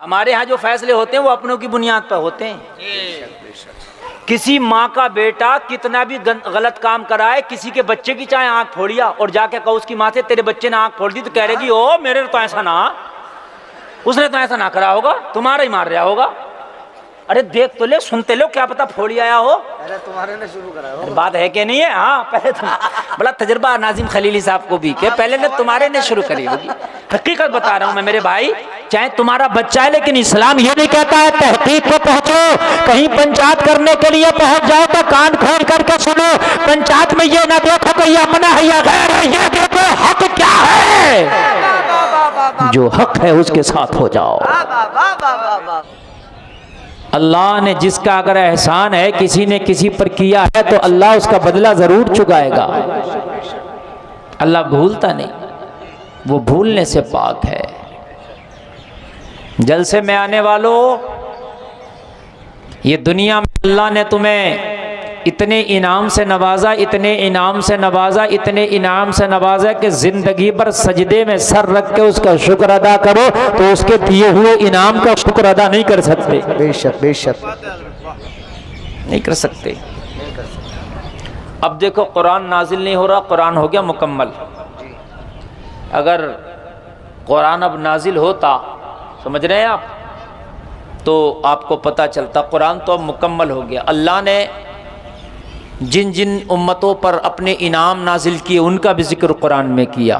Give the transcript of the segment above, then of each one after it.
हमारे यहाँ जो फैसले होते हैं वो अपनों की बुनियाद पर होते हैं। किसी माँ का बेटा कितना भी गलत काम कराए, किसी के बच्चे की चाहे आंख फोड़िया और जाके कहो उसकी माँ से तेरे बच्चे ने आंख फोड़ दी, तो कह रहेगी ओ मेरे तो ऐसा ना, उसने तो ऐसा ना करा होगा, तुम्हारा ही मार रहा होगा। अरे देख तो ले, सुनते लो, क्या पता फोड़ी आया हो। पहले तुम्हारे ने शुरू करा हो। बात है कि नहीं है? हाँ, पहले तो बड़ा तजर्बा नाजिम खलीली साहब को भी कि पहले ने तुम्हारे ने शुरू करी होगी। हकीकत बता रहा हूँ मैं मेरे भाई, चाहे तुम्हारा बच्चा है, लेकिन इस्लाम ये नहीं कहता है तहकीक पे पहुंचो, कहीं पंचायत करने के लिए पहुंच जाओ तो कान खोल करके सुनो। पंचायत में ये ना देखो कि यह मना है या गैर है, ये देखो हक क्या है, जो हक है उसके साथ हो जाओ। अल्लाह ने जिसका अगर एहसान है किसी ने किसी पर किया है तो अल्लाह उसका बदला जरूर चुकाएगा। अल्लाह भूलता नहीं, वो भूलने से पाक है। जलसे में आने वालों, ये दुनिया में अल्लाह ने तुम्हें इतने इनाम से नवाजा, इतने इनाम से नवाजा, इतने इनाम से नवाजा कि जिंदगी भर सजदे में सर रख के उसका शुक्र अदा करो तो उसके दिए हुए इनाम का शुक्र अदा नहीं कर सकते। बेशक बेशक नहीं कर सकते। अब देखो कुरान नाजिल नहीं हो रहा, कुरान हो गया मुकम्मल। अगर कुरान अब नाजिल होता, समझ रहे हैं आप, तो आपको पता चलता कुरान तो अब मुकम्मल हो गया। अल्लाह ने जिन जिन उम्मतों पर अपने इनाम नाजिल किए उनका भी जिक्र कुरान में किया।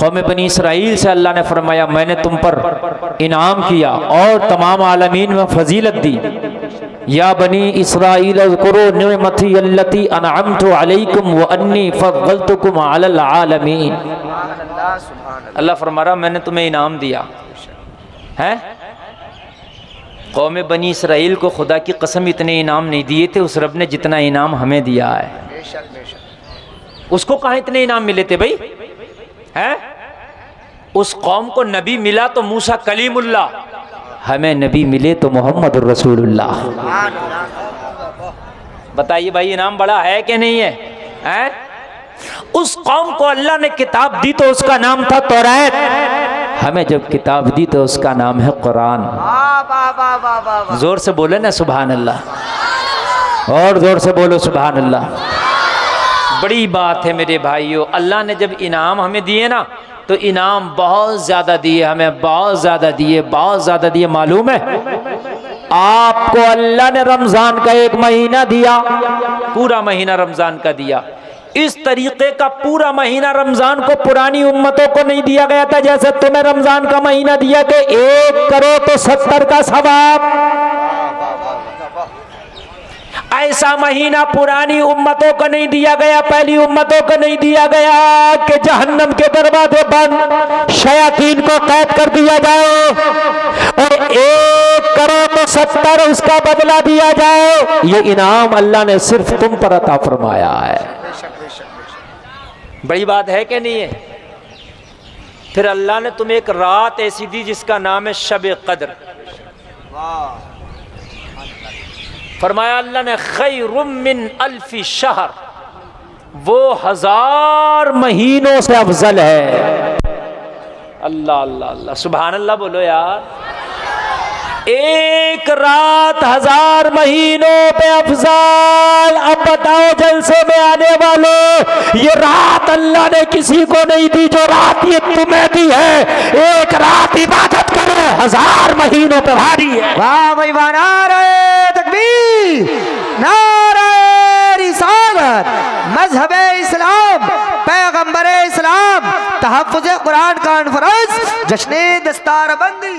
कौम बनी इसराइल से अल्लाह ने फरमाया मैंने तुम पर इनाम किया और तमाम आलमीन में फजीलत दी। या बनी इसराइल अज़कुरू निअमती अल्लती अनअमतु अलैकुम व अन्नी फज़्ज़लतुकुम अलल आलमीन। अल्लाह फरमा रहा मैंने तुम्हें इनाम दिया है। कौम बनी इसराइल को खुदा की कसम इतने इनाम नहीं दिए थे उस रब ने जितना इनाम हमें दिया है। उसको कहाँ इतने इनाम मिले थे भाई? हैं? उस कौम को नबी मिला तो मूसा कलीमुल्लाह, हमें नबी मिले तो मोहम्मद रसूलुल्लाह। बताइए भाई इनाम बड़ा है कि नहीं है? हैं? उस कौम को अल्लाह ने किताब दी तो उसका नाम था तौरात, हमें जब किताब दी तो उसका नाम है कुरान। जोर से बोले ना सुभान अल्लाह, और जोर से बोलो सुभान अल्लाह। बड़ी बात है मेरे भाइयों, अल्लाह ने जब इनाम हमें दिए ना तो इनाम बहुत ज़्यादा दिए, हमें बहुत ज़्यादा दिए, बहुत ज़्यादा दिए। मालूम है आपको अल्लाह ने रमज़ान का एक महीना दिया, पूरा महीना रमज़ान का दिया। इस तरीके का पूरा महीना रमजान को पुरानी उम्मतों को नहीं दिया गया था जैसे तुम्हें रमजान का महीना दिया कि 1 करो तो 70 का सवाब। ऐसा महीना पुरानी उम्मतों को नहीं दिया गया, पहली उम्मतों को नहीं दिया गया कि जहन्नम के दरवाजे बंद, शयातीन को कैद कर दिया जाए और 1 करो तो 70 उसका बदला दिया जाए। ये इनाम अल्लाह ने सिर्फ तुम पर अता फरमाया है। बड़ी बात है कि नहीं है? फिर अल्लाह ने तुम्हें एक रात ऐसी दी जिसका नाम है शब कद्र। फरमाया अल्लाह ने खैरुम मिन अल्फी शहर, वो 1000 महीनों से अफजल है। अल्लाह अल्लाह अल्लाह सुभान अल्लाह बोलो यार। एक रात 1000 महीनों पे अफजाल। अब बताओ जलसे में आने वालों, ये रात अल्लाह ने किसी को नहीं दी जो रात ये तुम्हें दी है। एक रात इबादत करो 1000 महीनों पे भारी है। वाह भाई वाह, नारे तकबीर, नारे रिसालत, मजहबे इस्लाम, पैगंबरे इस्लाम, तहफ्फुज़े कुरान कॉन्फ्रेंस, जश्ने दस्तारबंदी।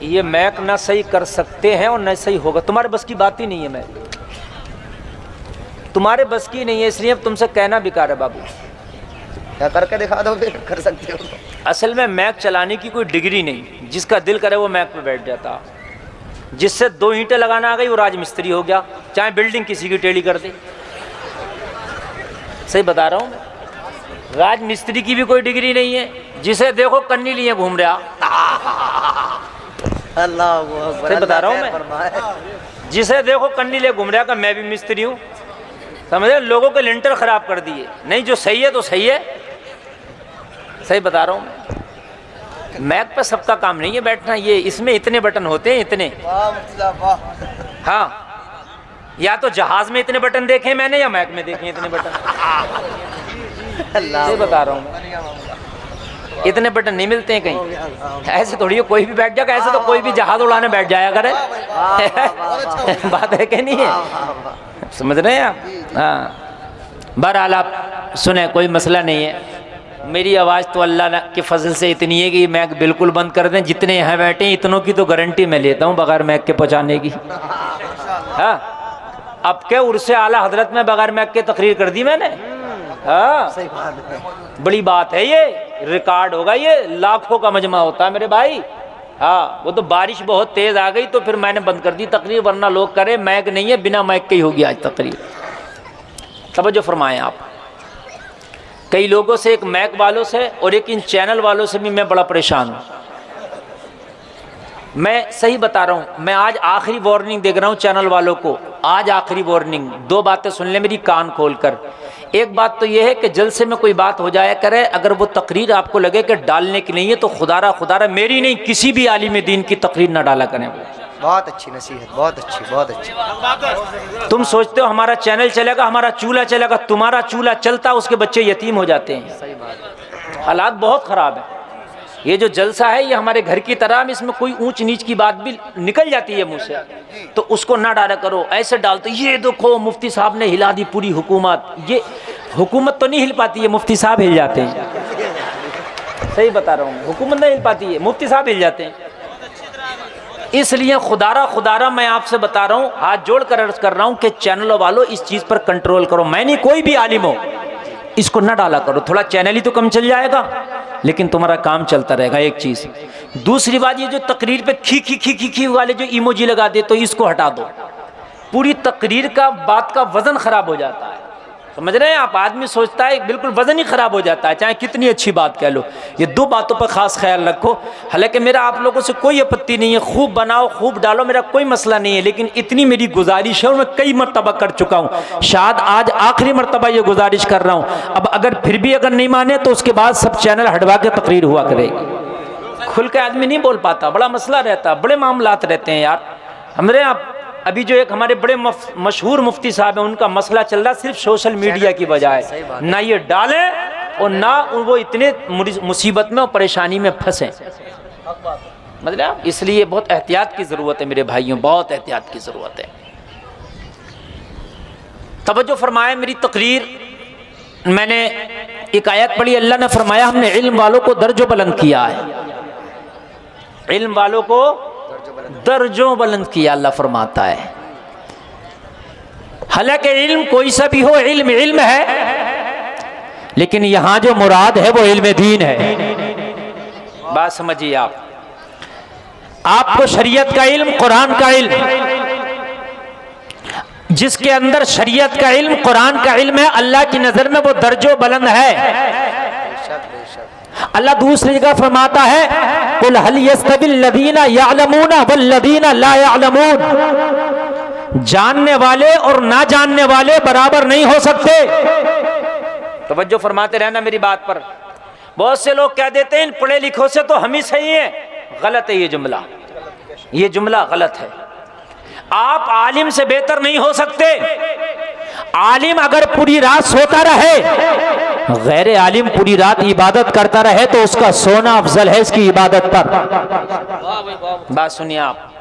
ये मैक ना सही कर सकते हैं और न सही होगा, तुम्हारे बस की बात ही नहीं है। मैं तुम्हारे बस की नहीं है, इसलिए अब तुमसे कहना बेकार है बाबू। क्या करके दिखा दो, फिर कर सकते हो। असल में मैक चलाने की कोई डिग्री नहीं, जिसका दिल करे वो मैक पे बैठ जाता। जिससे 2 ईंटें लगाना आ गई वो राजमिस्त्री हो गया, चाहे बिल्डिंग किसी की टेढ़ी कर दे। सही बता रहा हूँ मैं, राजमिस्त्री की भी कोई डिग्री नहीं है। जिसे देखो कन्नी लिए घूम रहा। अल्लाह सही बता रहा हूँ मैं, जिसे देखो कन्नी लिए घूम रहा का मैं भी मिस्त्री हूँ। समझे? लोगों के लिंटर खराब कर दिए। नहीं, जो सही है तो सही है। सही बता रहा हूँ मैं। मैक पे सबका काम नहीं है बैठना, ये इसमें इतने बटन होते हैं, इतने। वाह मुफ्ती साहब वाह। हाँ, या तो जहाज में इतने बटन देखे मैंने, या मैक में देखे इतने बटन। अल्लाह ये बता रहा हूँ, इतने बटन नहीं मिलते हैं कहीं। ऐसे थोड़ी है कोई भी बैठ जाएगा, ऐसे तो कोई भी जहाज उड़ाने बैठ जाया करे। बात है कि नहीं है, समझ रहे हैं आप? हाँ, बहरहाल आप सुने, कोई मसला नहीं है। मेरी आवाज़ तो अल्लाह के फजल से इतनी है कि मैक बिल्कुल बंद कर दें। जितने यहाँ बैठे हैं इतनों की तो गारंटी मैं लेता हूँ बगैर मैक के पहुँचाने की। हाँ, अब क्या उर्से आला हजरत में बगैर मैक के तकरीर कर दी मैंने। हाँ, सही बात है। बड़ी बात है, ये रिकॉर्ड होगा, ये लाखों का मजमा होता है मेरे भाई। हाँ, वो तो बारिश बहुत तेज आ गई तो फिर मैंने बंद कर दी तकरीर, वरना लोग करे मैक नहीं है, बिना मैक के ही होगी आज तकरीर। तवज्जो फरमाएं आप। कई लोगों से, एक मैक वालों से और एक इन चैनल वालों से भी मैं बड़ा परेशान हूँ। मैं सही बता रहा हूँ, मैं आज आखिरी वार्निंग दे रहा हूँ चैनल वालों को। आज आखिरी वार्निंग, दो बातें सुन ले मेरी कान खोल कर। एक बात तो यह है कि जलसे में कोई बात हो जाया करे, अगर वो तकरीर आपको लगे कि डालने की नहीं है तो खुदारा मेरी नहीं, किसी भी आलिम दीन की तकरीर ना डाला करें। बहुत अच्छी नसीहत, बहुत अच्छी, बहुत अच्छी। तुम सोचते हो हमारा चैनल चलेगा, हमारा चूल्हा चलेगा, तुम्हारा चूल्हा चलता उसके बच्चे यतीम हो जाते हैं। सही बात। हालात बहुत ख़राब है। ये जो जलसा है ये हमारे घर की तरह, इसमें कोई ऊंच नीच की बात भी निकल जाती है मुंह से, तो उसको ना डाला करो। ऐसे डालते ये देखो मुफ्ती साहब ने हिला दी पूरी हुकूमत। ये हुकूमत तो नहीं हिल पाती है, मुफ्ती साहब हिल जाते हैं। सही बता रहा हूँ, हुकूमत नहीं हिल पाती है, मुफ्ती साहब हिल जाते हैं। इसलिए खुदारा मैं आपसे बता रहा हूँ, हाथ जोड़ कर अर्ज कर रहा हूँ कि चैनलों वालों इस चीज़ पर कंट्रोल करो। मैं नहीं, कोई भी आलिम हो, इसको ना डाला करो। थोड़ा चैनल ही तो कम चल जाएगा, लेकिन तुम्हारा काम चलता रहेगा। एक चीज़। दूसरी बात, ये जो तकरीर पे खी वाले जो इमोजी लगा दे, तो इसको हटा दो। पूरी तकरीर का बात का वजन खराब हो जाता है, समझ रहे हैं आप? आदमी सोचता है बिल्कुल वजन ही खराब हो जाता है, चाहे कितनी अच्छी बात कह लो। ये दो बातों पर खास ख्याल रखो। हालांकि मेरा आप लोगों से कोई आपत्ति नहीं है, खूब बनाओ खूब डालो, मेरा कोई मसला नहीं है, लेकिन इतनी मेरी गुजारिश है और मैं कई मरतबा कर चुका हूँ, शायद आज आखिरी मरतबा ये गुजारिश कर रहा हूँ। अब अगर फिर भी अगर नहीं माने तो उसके बाद सब चैनल हटवा के तकरीर हुआ करेगी। खुल के आदमी नहीं बोल पाता, बड़ा मसला रहता, बड़े मामलात रहते हैं यार। हमारे आप अभी जो एक हमारे बड़े मशहूर मुफ्ती साहब हैं, उनका मसला चल रहा सिर्फ सोशल मीडिया की बजाय, ना ये डालें और ना वो इतने मुसीबत में और परेशानी में फंसे, मतलब इसलिए बहुत एहतियात की ज़रूरत है मेरे भाइयों, बहुत एहतियात की ज़रूरत है। तवज्जो फरमाए मेरी तकरीर। मैंने एक आयत पढ़ी, अल्लाह ने फरमाया हमने इल्म वालों को दर्जों बुलंद किया है, इल्म वालों को दर्जों बुलंद किया, अल्लाह फरमाता है। हालांकि इल्म कोई सा भी हो, इल्म इल्म है, लेकिन यहां जो मुराद है वो इल्म दीन है। बात समझिए आप। आपको शरीयत का इल्म, कुरान का इल्म, जिसके अंदर शरीयत का इल्म, कुरान का इल्म है, अल्लाह की नजर में वो दर्जों बुलंद है। अल्लाह दूसरी जगह फरमाता है, कुल हल यस्तविल लदीना यअलमूना वल लदीना ला यअलमून, जानने वाले और ना जानने वाले बराबर नहीं हो सकते। तवज्जो फरमाते रहना मेरी बात पर। बहुत से लोग कह देते हैं इन पढ़े लिखों से तो हम ही सही हैं। गलत है ये जुमला गलत है। आप आलिम से बेहतर नहीं हो सकते। आलिम अगर पूरी रात सोता रहे, गैर आलिम पूरी रात इबादत करता रहे, तो उसका सोना अफजल है इसकी इबादत पर। बात सुनिए आप,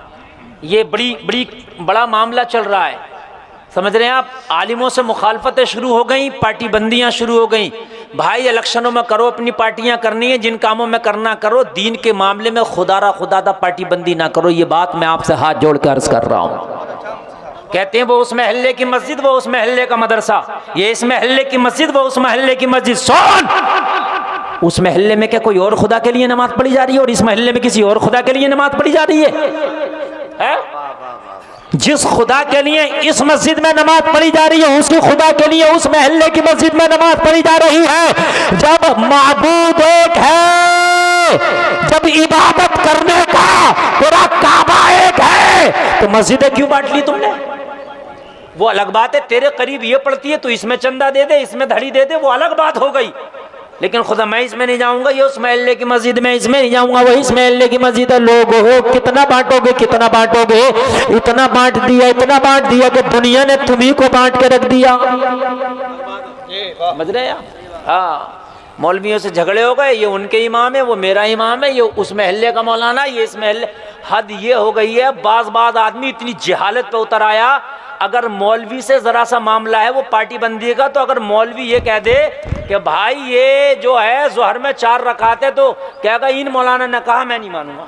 ये बड़ा मामला चल रहा है, समझ रहे हैं आप? आलिमों से मुखालफतें शुरू हो गई, पार्टी बंदियां शुरू हो गई। भाई इलेक्शनों में करो, अपनी पार्टियां करनी है, जिन कामों में करना करो, दीन के मामले में खुदादा पार्टी बंदी ना करो। ये बात मैं आपसे हाथ जोड़ कर अर्ज कर रहा हूँ। कहते हैं वो उस महल्ले की मस्जिद, वो उस महल्ले का मदरसा, ये इस महल्ले की मस्जिद, वो उस महल्ले की मस्जिद। सुन, उस महल्ले में क्या कोई और खुदा के लिए नमाज पढ़ी जा रही है और इस महल्ले में किसी और खुदा के लिए नमाज पढ़ी जा रही है? जिस खुदा के लिए इस मस्जिद में नमाज पढ़ी जा रही है, उसी खुदा के लिए उस महल्ले की मस्जिद में नमाज पढ़ी जा रही है। जब माबूद एक है, जब इबादत करने का पूरा काबा एक है, तो मस्जिदें क्यों बांट ली तुमने? वो अलग बात है, तेरे करीब ये पड़ती है तो इसमें चंदा दे दे, इसमें धड़ी दे दे, वो अलग बात हो गई। लेकिन खुदा मैं इसमें नहीं जाऊंगा, ये उस महल्ले की मस्जिद में, इसमें नहीं जाऊंगा, वही इस महल्ले की मस्जिद है। लोग हो कितना बांटोगे, कितना बांटोगे, इतना बांट दिया, इतना बांट दिया कि दुनिया ने तुम्ही को बांट के रख दिया। समझ रहे हैं? हाँ, मौलवियों से झगड़े हो गए, ये उनके इमाम है, वो मेरा इमाम है, ये उस महल्ले का मौलाना, ये इस महल्ले। हद ये हो गई है, बाज आदमी इतनी जहालत पे उतर आया। अगर मौलवी से जरा सा मामला है वो पार्टी बंदी का, तो अगर मौलवी ये कह दे कि भाई ये जो है जोहर में 4 रकात है, तो कहेगा इन मौलाना ने कहा, मैं नहीं मानूंगा।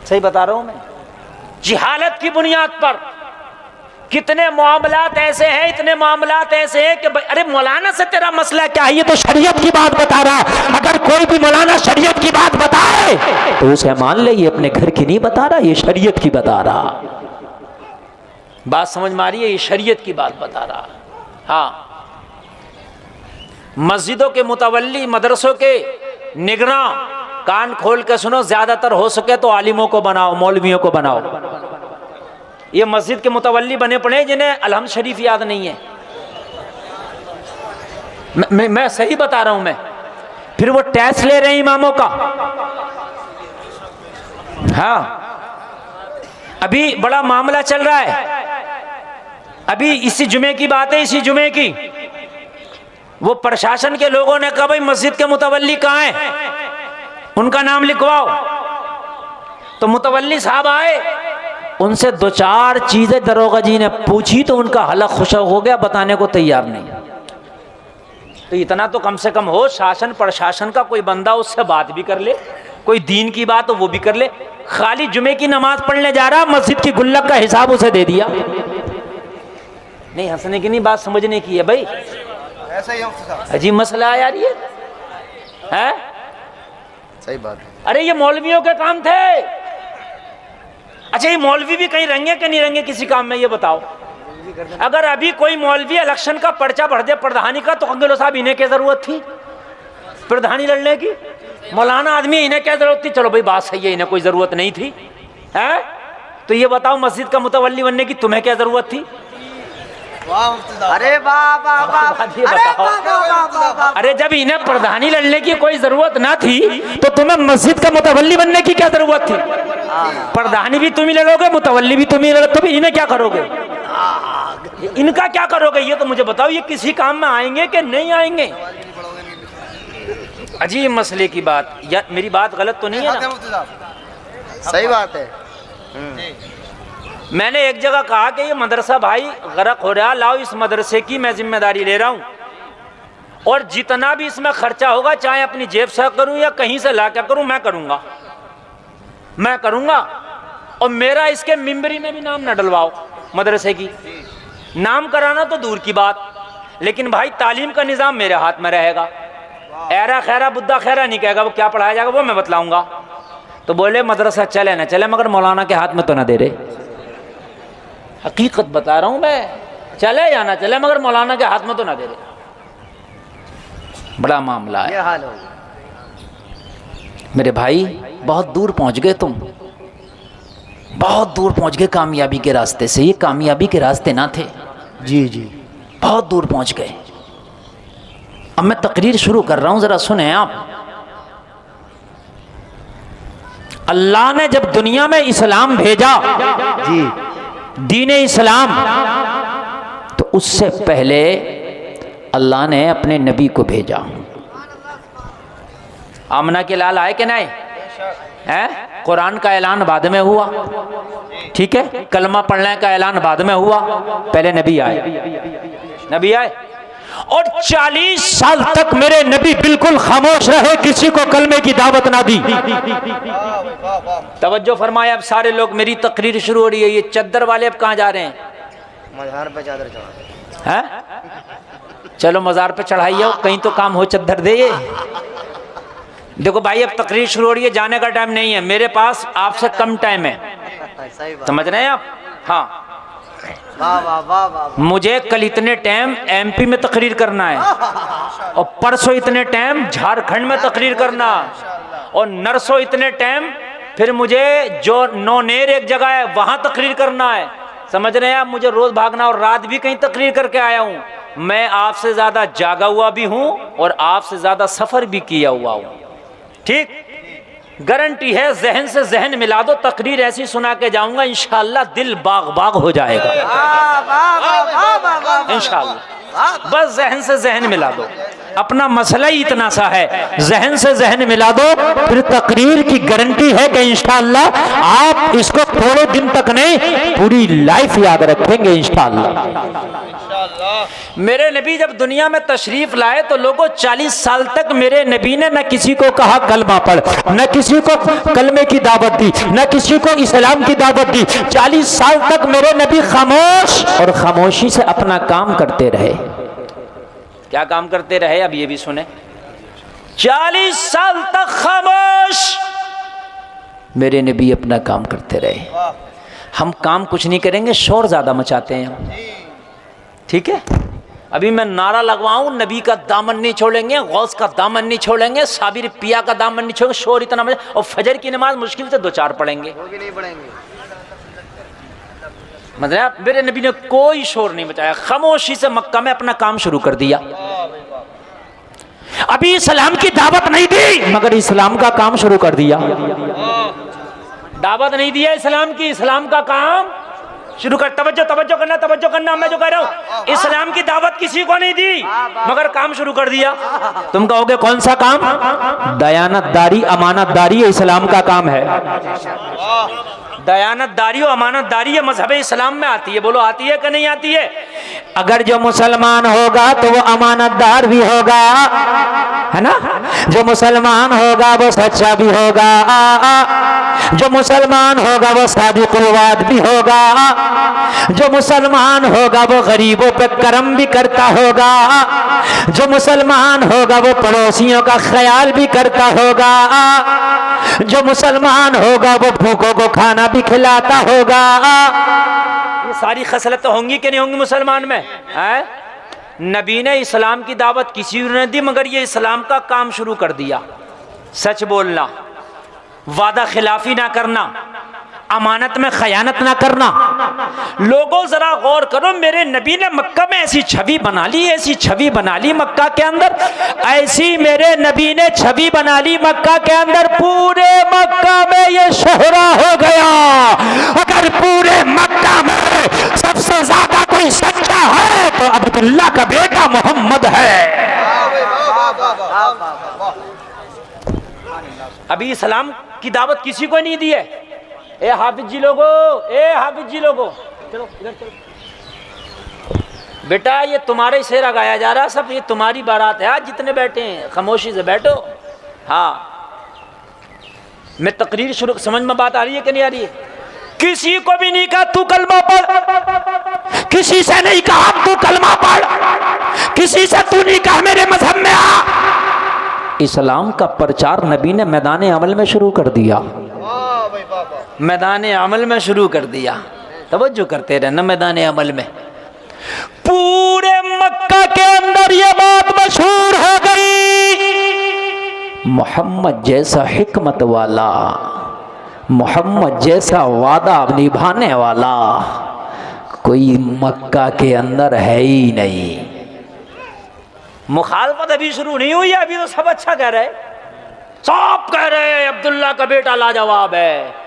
सही बता रहा हूं मैं। जिहालत की बुनियाद पर कितने मामलात ऐसे हैं, इतने मामलात ऐसे हैं कि अरे मौलाना से तेरा मसला क्या है, ये तो शरीयत की बात बता रहा। अगर कोई भी मौलाना शरीयत की बात बताए तो उसे मान ले, ये अपने घर की नहीं बता रहा, ये शरीयत की बता रहा। बात समझ में आ रही है? ये शरीयत की बात बता रहा। हाँ, मस्जिदों के मुतवल्ली, मदरसों के निगरां, कान खोल के सुनो, ज्यादातर हो सके तो आलिमों को बनाओ, मौलवियों को बनाओ। ये मस्जिद के मुतवल्ली बने पड़े जिन्हें अलहम्द शरीफ याद नहीं है। मैं सही बता रहा हूं मैं। फिर वो टैक्स ले रहे हैं इमामों का। हाँ, अभी बड़ा मामला चल रहा है, अभी इसी जुमे की बात है, इसी जुमे की। वो प्रशासन के लोगों ने कहा भाई मस्जिद के मुतवल्ली कहाँ हैं, उनका नाम लिखवाओ। तो मुतवल्ली साहब आए, उनसे 2-4 चीजें दरोगा जी ने पूछी तो उनका हलक खुश हो गया, बताने को तैयार नहीं। तो इतना तो कम से कम हो, शासन प्रशासन का कोई बंदा उससे बात भी कर ले, कोई दीन की बात हो वो भी कर ले। खाली जुमे की नमाज पढ़ने जा रहा, मस्जिद की गुल्लक का हिसाब उसे दे दिया। नहीं, हंसने की नहीं, बात समझने की है भाई। ऐसा ही अजीब मसला है यार ये, है? सही बात है। अरे ये मौलवियों के काम थे। अच्छा, ये मौलवी भी कहीं रंगे कि नहीं रंगे किसी काम में, ये बताओ। अगर अभी कोई मौलवी इलेक्शन का पर्चा भर दे प्रधानी का, तो अंगेलो साहब इन्हें क्या जरूरत थी प्रधानी लड़ने की? मौलाना आदमी, इन्हें क्या जरूरत थी? चलो भाई बात सही है, इन्हें कोई जरूरत नहीं थी, है? तो ये बताओ मस्जिद का मुतवल्ली बनने की तुम्हें क्या जरूरत थी? अरे अरे जब इन्हें प्रधानी लड़ने की कोई जरूरत ना थी तो तुम्हें मस्जिद का मुतवल्ली बनने की क्या जरूरत थी? प्रधानी भी तुम ही लड़ोगे, मुतवल्ली भी तुम ही लड़ोगे, तो इन्हें क्या करोगे? इनका क्या करोगे ये तो मुझे बताओ। ये किसी काम में आएंगे कि नहीं आएंगे? अजीब मसले की बात। या मेरी बात गलत तो नहीं है ना? सही बात है। मैंने एक जगह कहा कि ये मदरसा भाई गरक हो रहा, लाओ इस मदरसे की मैं जिम्मेदारी ले रहा हूँ, और जितना भी इसमें खर्चा होगा, चाहे अपनी जेब से करूँ या कहीं से ला क्या करूँ, मैं करूँगा। और मेरा इसके मिंबरी में भी नाम न डलवाओ मदरसे की। नाम कराना तो दूर की बात, लेकिन भाई तालीम का निज़ाम मेरे हाथ में रहेगा। ऐरा खैरा बुद्धा खैरा नहीं कहेगा, वो क्या पढ़ाया जाएगा वो मैं बतलाऊंगा। तो बोले मदरसा चले ना चले, मगर मौलाना के हाथ में तो ना दे रहे। हकीकत बता रहा हूं मैं, चले या ना चले मगर मौलाना के हाथ में तो ना दे रहे। बड़ा मामला है। ये हाल हो मेरे भाई, बहुत दूर पहुंच गए तुम, बहुत दूर पहुंच गए कामयाबी के रास्ते से। ये कामयाबी के रास्ते ना थे जी जी, बहुत दूर पहुंच गए। अब मैं तकरीर शुरू कर रहा हूं, जरा सुने आप। अल्लाह ने जब दुनिया में इस्लाम भेजा जी, दीन इस्लाम, तो उससे पहले अल्लाह ने अपने नबी को भेजा। आमना के लाल आए कि नहीं? है? कुरान का ऐलान बाद में हुआ, ठीक है? कलमा पढ़ने का ऐलान बाद में हुआ, पहले नबी आए। और 40 साल तक मेरे नबी बिल्कुल खामोश रहे, किसी को कलमे की दावत ना दी। तवज्जो फरमाया। अब सारे लोग, मेरी तकरीर शुरू हो रही है। ये चद्दर वाले अब कहाँ जा रहे हैं? मज़ार पे चादर चढ़ा। हैं? चलो मज़ार पे चढ़ाइए, कहीं तो काम हो, चद्दर दे। ये देखो भाई, अब तकरीर शुरू हो रही है, जाने का टाइम नहीं है मेरे पास, आपसे कम टाइम है, समझ रहे हैं आप? हाँ, वाह वाह वाह वाह। मुझे कल इतने टाइम एमपी में तकरीर करना है, और परसों इतने टाइम झारखंड में तकरीर करना, और नरसों इतने टाइम फिर मुझे जो नौनेर एक जगह है वहां तकरीर करना है। समझ रहे हैं आप? मुझे रोज भागना, और रात भी कहीं तकरीर करके आया हूँ। मैं आपसे ज्यादा जागा हुआ भी हूं और आपसे ज्यादा सफर भी किया हुआ हूं। ठीक, गारंटी है, जहन से जहन मिला दो, तकरीर ऐसी सुना के जाऊंगा इंशाअल्लाह दिल बाग बाग हो जाएगा इंशाअल्लाह। बस जहन से जहन मिला दो, अपना मसला ही इतना सा है, जहन से जहन मिला दो, फिर तकरीर की गारंटी है कि इंशाअल्लाह आप इसको थोड़े दिन तक नहीं पूरी लाइफ याद रखेंगे इंशाअल्लाह। मेरे नबी जब दुनिया में तशरीफ लाए तो लोगों 40 साल तक मेरे नबी ने न किसी को कहा कलमा पढ़, न किसी को कलमे की दावत दी, न किसी को इस्लाम की दावत दी। 40 साल तक मेरे नबी खामोश और खामोशी से अपना काम करते रहे। क्या काम करते रहे, अब ये भी सुने। 40 साल तक खामोश मेरे नबी अपना काम करते रहे। हम काम कुछ नहीं करेंगे, शोर ज्यादा मचाते हैं हम। ठीक है, अभी मैं नारा लगवाऊं, नबी का दामन नहीं छोड़ेंगे, गौस का दामन नहीं छोड़ेंगे, साबिर पिया का दामन नहीं छोड़ेंगे, शोर इतना मचा, और फजर की नमाज मुश्किल से 2-4 पढ़ेंगे, मतलब मेरे नबी ने कोई शोर नहीं मचाया, खामोशी से मक्का में अपना काम शुरू कर दिया। अभी इस्लाम की दावत नहीं दी मगर इस्लाम का काम शुरू कर दिया। दावत नहीं दिया इस्लाम की, इस्लाम का काम शुरू कर। तवज्जो करना, मैं जो कह रहा हूँ, इस्लाम की दावत किसी को नहीं दी मगर काम शुरू कर दिया। तुम कहोगे कौन सा काम? दयानतदारी, अमानतदारी इस्लाम का काम है। दयानतदारी और अमानतदारी ये मजहब इस्लाम में आती है। बोलो आती है कि नहीं आती है? अगर जो मुसलमान होगा तो वो अमानतदार भी होगा, है ना? जो मुसलमान होगा वो सच्चा भी होगा, जो मुसलमान होगा वो सादिक़ुल-वाद भी होगा, जो मुसलमान होगा वो गरीबों पे करम भी करता होगा, जो मुसलमान होगा वो पड़ोसियों का ख्याल भी करता होगा, जो मुसलमान होगा वो भूखों को खाना भी खिलाता होगा। ये सारी खसलतें होंगी कि नहीं होंगी मुसलमान में? है? नबी ने इस्लाम की दावत किसी ने दी मगर ये इस्लाम का काम शुरू कर दिया। सच बोलना, वादा खिलाफी ना करना, अमानत में खयानत ना करना। लोगों जरा गौर करो, मेरे नबी ने मक्का में ऐसी छवि बना ली, ऐसी छवि बना ली मक्का के अंदर, ऐसी मेरे नबी ने छवि बना ली मक्का के अंदर, पूरे मक्का में ये शोहरा हो गया। अगर पूरे मक्का में सबसे ज्यादा कोई सच्चा है तो अब्दुल्ला का बेटा मोहम्मद है। अभी इस्लाम की दावत किसी को नहीं दी है। ए हाफिज जी लोगो, ए हाफिज जी लोगो, चलो इधर चलो बेटा, ये तुम्हारे शेरा गाया जा रहा, सब ये तुम्हारी बारात है। आज जितने बैठे हैं खामोशी से बैठो। हाँ, मैं तकरीर शुरू, समझ में बात आ रही है कि नहीं आ रही है? किसी को भी नहीं कहा तू कलमा पढ़, किसी से नहीं कहा तू कलमा पढ़, किसी से तू नहीं कहा मेरे मजहब में आ। इस्लाम का प्रचार नबी ने मैदान अमल में शुरू कर दिया। मैदान अमल में शुरू कर दिया। तवज्जो करते रहना, मैदान अमल में पूरे मक्का के अंदर ये बात मशहूर हो गई, मोहम्मद जैसा हिकमत वाला, मोहम्मद जैसा वादा निभाने वाला कोई मक्का के अंदर है ही नहीं। मुखालफत अभी शुरू नहीं हुई है, अभी तो सब अच्छा कह रहे, सब कह रहे हैं अब्दुल्ला का बेटा लाजवाब है।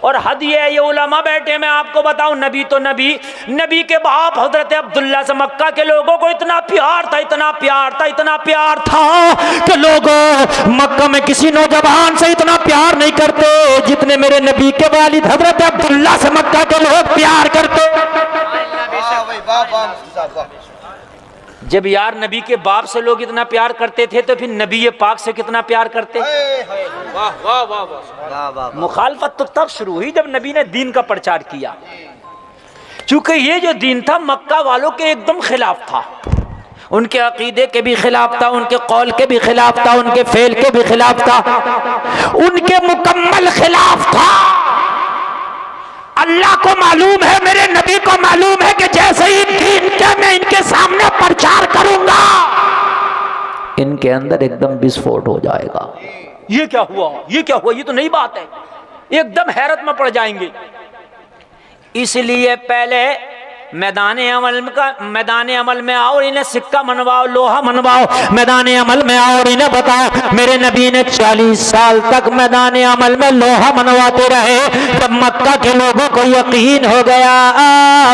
और हद ये उलमा बैठे, मैं आपको बताऊं, नबी तो नबी के बाप हजरत अब्दुल्ला से मक्का के लोगों को इतना प्यार था, इतना प्यार था, इतना प्यार था कि लोगों मक्का में किसी नौजवान से इतना प्यार नहीं करते जितने मेरे नबी के वालिद हजरत अब्दुल्ला से मक्का के लोग प्यार करते। जब यार नबी के बाप से लोग इतना प्यार करते थे तो फिर नबी पाक से कितना प्यार करते। मुखालफत तो तब शुरू हुई जब नबी ने दीन का प्रचार किया, क्योंकि ये जो दीन था मक्का वालों के एकदम खिलाफ था, उनके अकीदे के भी खिलाफ था, उनके कौल के भी खिलाफ था, उनके फेल के भी खिलाफ था, उनके मुकम्मल खिलाफ था। अल्लाह को मालूम है, मेरे नबी को मालूम है कि जैसे ही दीन के मैं इनके सामने प्रचार करूंगा इनके अंदर एकदम विस्फोट हो जाएगा। ये क्या हुआ, ये क्या हुआ, ये तो नई बात है, एकदम हैरत में पड़ जाएंगे। इसलिए पहले मैदान अमल में आओ, इन्हें सिक्का मनवाओ, लोहा मनवाओ, मैदान अमल में आओ और इन्हें बताओ। मेरे नबी ने 40 साल तक मैदान अमल में लोहा मनवाते रहे। जब मक्का के लोगों को यकीन हो गया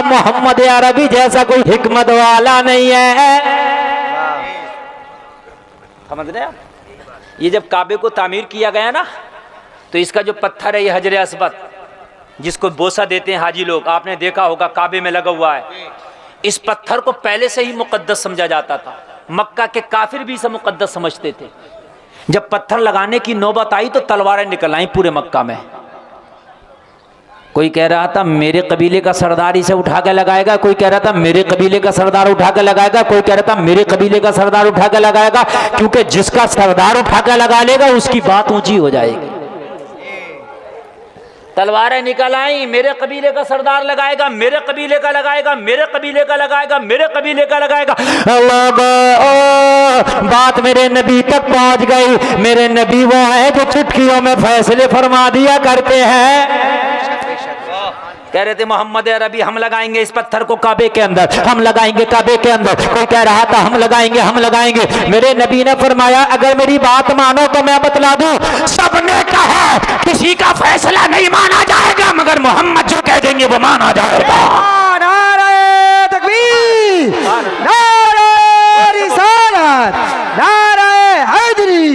मोहम्मद अरबी जैसा कोई हिकमत वाला नहीं है, समझ रहे आप? ये जब काबे को तामीर किया गया ना, तो इसका जो पत्थर है ये हजर अस्वद, जिसको बोसा देते हैं हाजी लोग, आपने देखा होगा काबे में लगा हुआ है। इस पत्थर को पहले से ही मुकद्दस समझा जाता था। मक्का के काफिर भी इसे मुकद्दस समझते थे। जब पत्थर लगाने की नौबत आई तो तलवारें निकल आई पूरे मक्का में। कोई कह रहा था मेरे कबीले का सरदार इसे उठा के लगाएगा, कोई कह रहा था मेरे कबीले का सरदार उठा के लगाएगा, कोई कह रहा था मेरे कबीले का सरदार उठा के लगाएगा, क्योंकि जिसका सरदार उठा के लगा लेगा उसकी बात ऊंची हो जाएगी। तलवारें निकल आई, मेरे कबीले का सरदार लगाएगा, मेरे कबीले का लगाएगा, मेरे कबीले का लगाएगा, मेरे कबीले का लगाएगा। बात मेरे नबी तक पहुंच गई। मेरे नबी वो है जो चुटकियों में फैसले फरमा दिया करते हैं। कह रहे थे मोहम्मद अरबी हम लगाएंगे इस पत्थर को काबे के अंदर, हम लगाएंगे काबे के अंदर। कोई कह रहा था हम लगाएंगे, हम लगाएंगे। मेरे नबी ने फरमाया अगर मेरी बात मानो तो मैं बतला दूं, सबने कहा किसी का फैसला नहीं माना जाएगा, मगर मोहम्मद जो कह देंगे वो माना जाएगा। नारे तकबीर, नारे रिसालत, नारे हैदरी,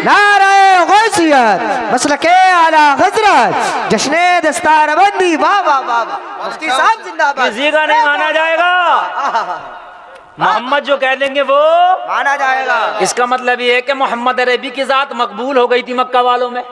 नारे गौसियत, मसलके आला हजरत, जश्ने दस्तारबंदी, वाह वाह वाह वाह, मुफ्ती साहब जिंदाबाद। किसी का नहीं माना जाएगा, मोहम्मद जो कह देंगे वो माना जाएगा। इसका मतलब ये है कि मोहम्मद अरबी की जात मकबूल हो गई थी मक्का वालों में।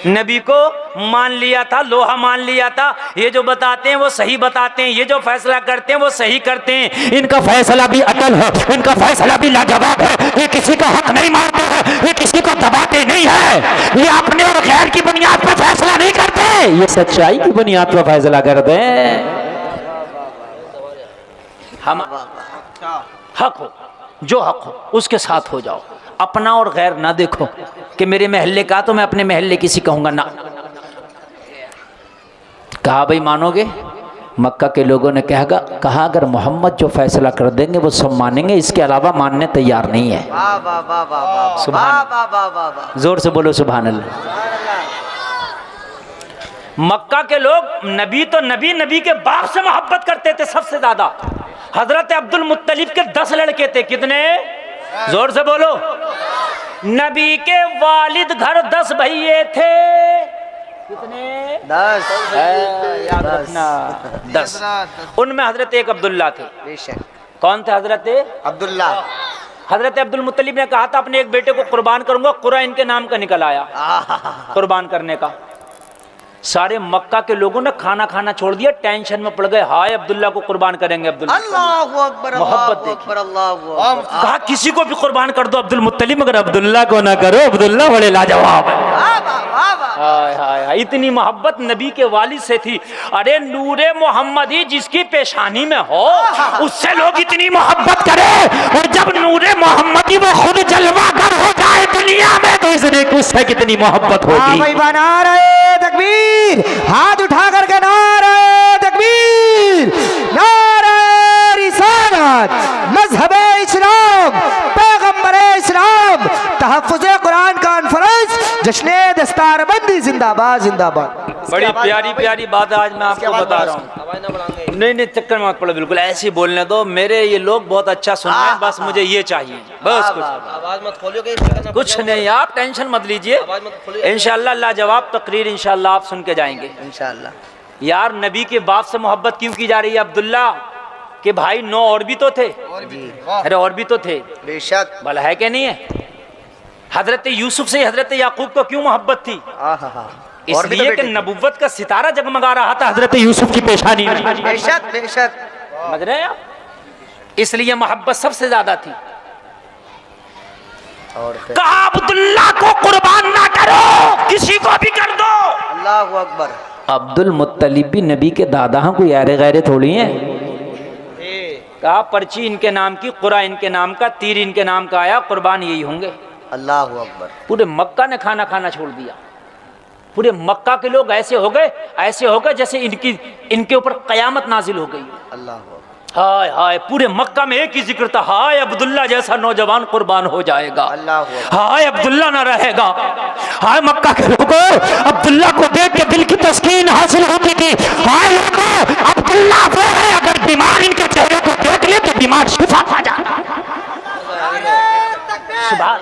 नबी को मान लिया था, लोहा मान लिया था। ये जो बताते हैं वो सही बताते हैं, ये जो फैसला करते हैं वो सही करते हैं। इनका फैसला भी अटल है, इनका फैसला भी लाजवाब है। ये किसी का हक नहीं मानते हैं, ये किसी को दबाते नहीं है, ये अपने और गैर की बुनियाद पर फैसला नहीं करते, ये सच्चाई की बुनियाद पर फैसला करते हैं। हम हक हो, जो हक हो उसके साथ हो जाओ, अपना और गैर ना देखो कि मेरे महल्ले का तो मैं अपने महल्ले किसी कहूंगा ना। कहा भाई मानोगे? मक्का के लोगों ने कहा अगर मोहम्मद जो फैसला कर देंगे वो सब मानेंगे, इसके अलावा मानने तैयार नहीं है। जोर से बोलो सुभान अल्लाह। मक्का के लोग नबी तो नबी के बाप से मोहब्बत करते थे सबसे ज्यादा। हजरत अब्दुल मुत्तलिब के 10 लड़के थे। कितने? जोर से बोलो। नबी के वालिद घर 10 भैये थे। कितने? 10 याद रखना 10। उनमें हजरत एक अब्दुल्ला थे। बेशक। कौन थे हजरत अब्दुल्ला? हजरत अब्दुल मुत्तलिब ने कहा था अपने एक बेटे को कुर्बान करूंगा, कुरा इनके नाम का निकल आया कुर्बान करने का। सारे मक्का के लोगों ने खाना खाना छोड़ दिया, टेंशन में पड़ गए, हाय अब्दुल्ला को कुर्बान करेंगे। अब्दुल्ला अल्लाहु अकबर, मोहब्बत देखी। कहा किसी को भी कुर्बान कर दो अब्दुल मुत्तलिब, मगर अब्दुल्ला को ना करो, अब्दुल्ला बड़े लाजवाब है। हाय हाय हाय, इतनी मोहब्बत नबी के वालिद से थी। अरे नूरे मोहम्मदी जिसकी पेशानी में हो उससे लोग इतनी मोहब्बत करें, और जब नूरे मोहम्मदी वो खुद जलवागर हो जाए दुनिया में तो इसने उससे कितनी मोहब्बत होगी। भाई बना रहे तकबीर, हाथ उठा करके नारे तकबीर, नारे रिसालत, मजहबे इस्लाम, पैगंबरे इस्लाम, तहफ्फुज़े कुरान कॉन्फ्रेंस, जश्ने दस्तारबंदी जिंदाबाद जिंदाबाद। बड़ी प्यारी प्यारी बात आज मैं आपको बता रहा हूँ। नहीं चक्कर मत पड़ो, बिल्कुल ऐसे ही बोलने दो। मेरे ये लोग बहुत अच्छा सुन रहे हैं, बस मुझे ये चाहिए, बस कुछ आवाज मत खोलिए, कुछ नहीं। आप टेंशन मत लीजिए, इंशाअल्लाह लाजवाब तकरीर इंशाअल्लाह आप सुन के जाएंगे इंशाअल्लाह। यार नबी के बाप से मोहब्बत क्यों की जा रही है? अब्दुल्ला के भाई 9 और भी तो थे। अरे और भी तो थे, बेशक। भला है क्या नहीं है? हजरत यूसुफ से हजरत याकूब को क्यों मोहब्बत थी? इसलिए कि नबुव्वत का सितारा जगमगा रहा था हजरत यूसुफ की पेशानी में। बेशक बेशक, समझ रहे हैं आप? इसलिए मोहब्बत सबसे ज्यादा थी। और कहा अब्दुल्ला को कुर्बान ना करो, किसी को भी कर दो। अल्लाहु अकबर। अब्दुल मुत्तलिब भी नबी के दादा हैं, कोई यारे गैरे थोड़ी हैं। कहा पर्ची इनके नाम की, कुरा इनके नाम का, तीर इनके नाम का आया, कुर्बान यही होंगे। अल्लाहु अकबर। पूरे मक्का ने खाना खाना छोड़ दिया। पूरे मक्का के लोग ऐसे हो गए जैसे इनके ऊपर कयामत नाजिल हो गई। अल्लाह हाय हाय, पूरे मक्का में एक ही जिक्र था, हाय अब्दुल्ला जैसा नौजवान कुर्बान हो जाएगा, अल्लाह हाय अब्दुल्ला ना रहेगा। हाय मक्का के लोगों, अब्दुल्ला को देख के दिल की तस्कीन हासिल होती थी। हाय लोगों, अब्दुल्ला वो है, अगर बीमार इनके चेहरे को देख ले तो बीमार शिफा पा जाता। सुभान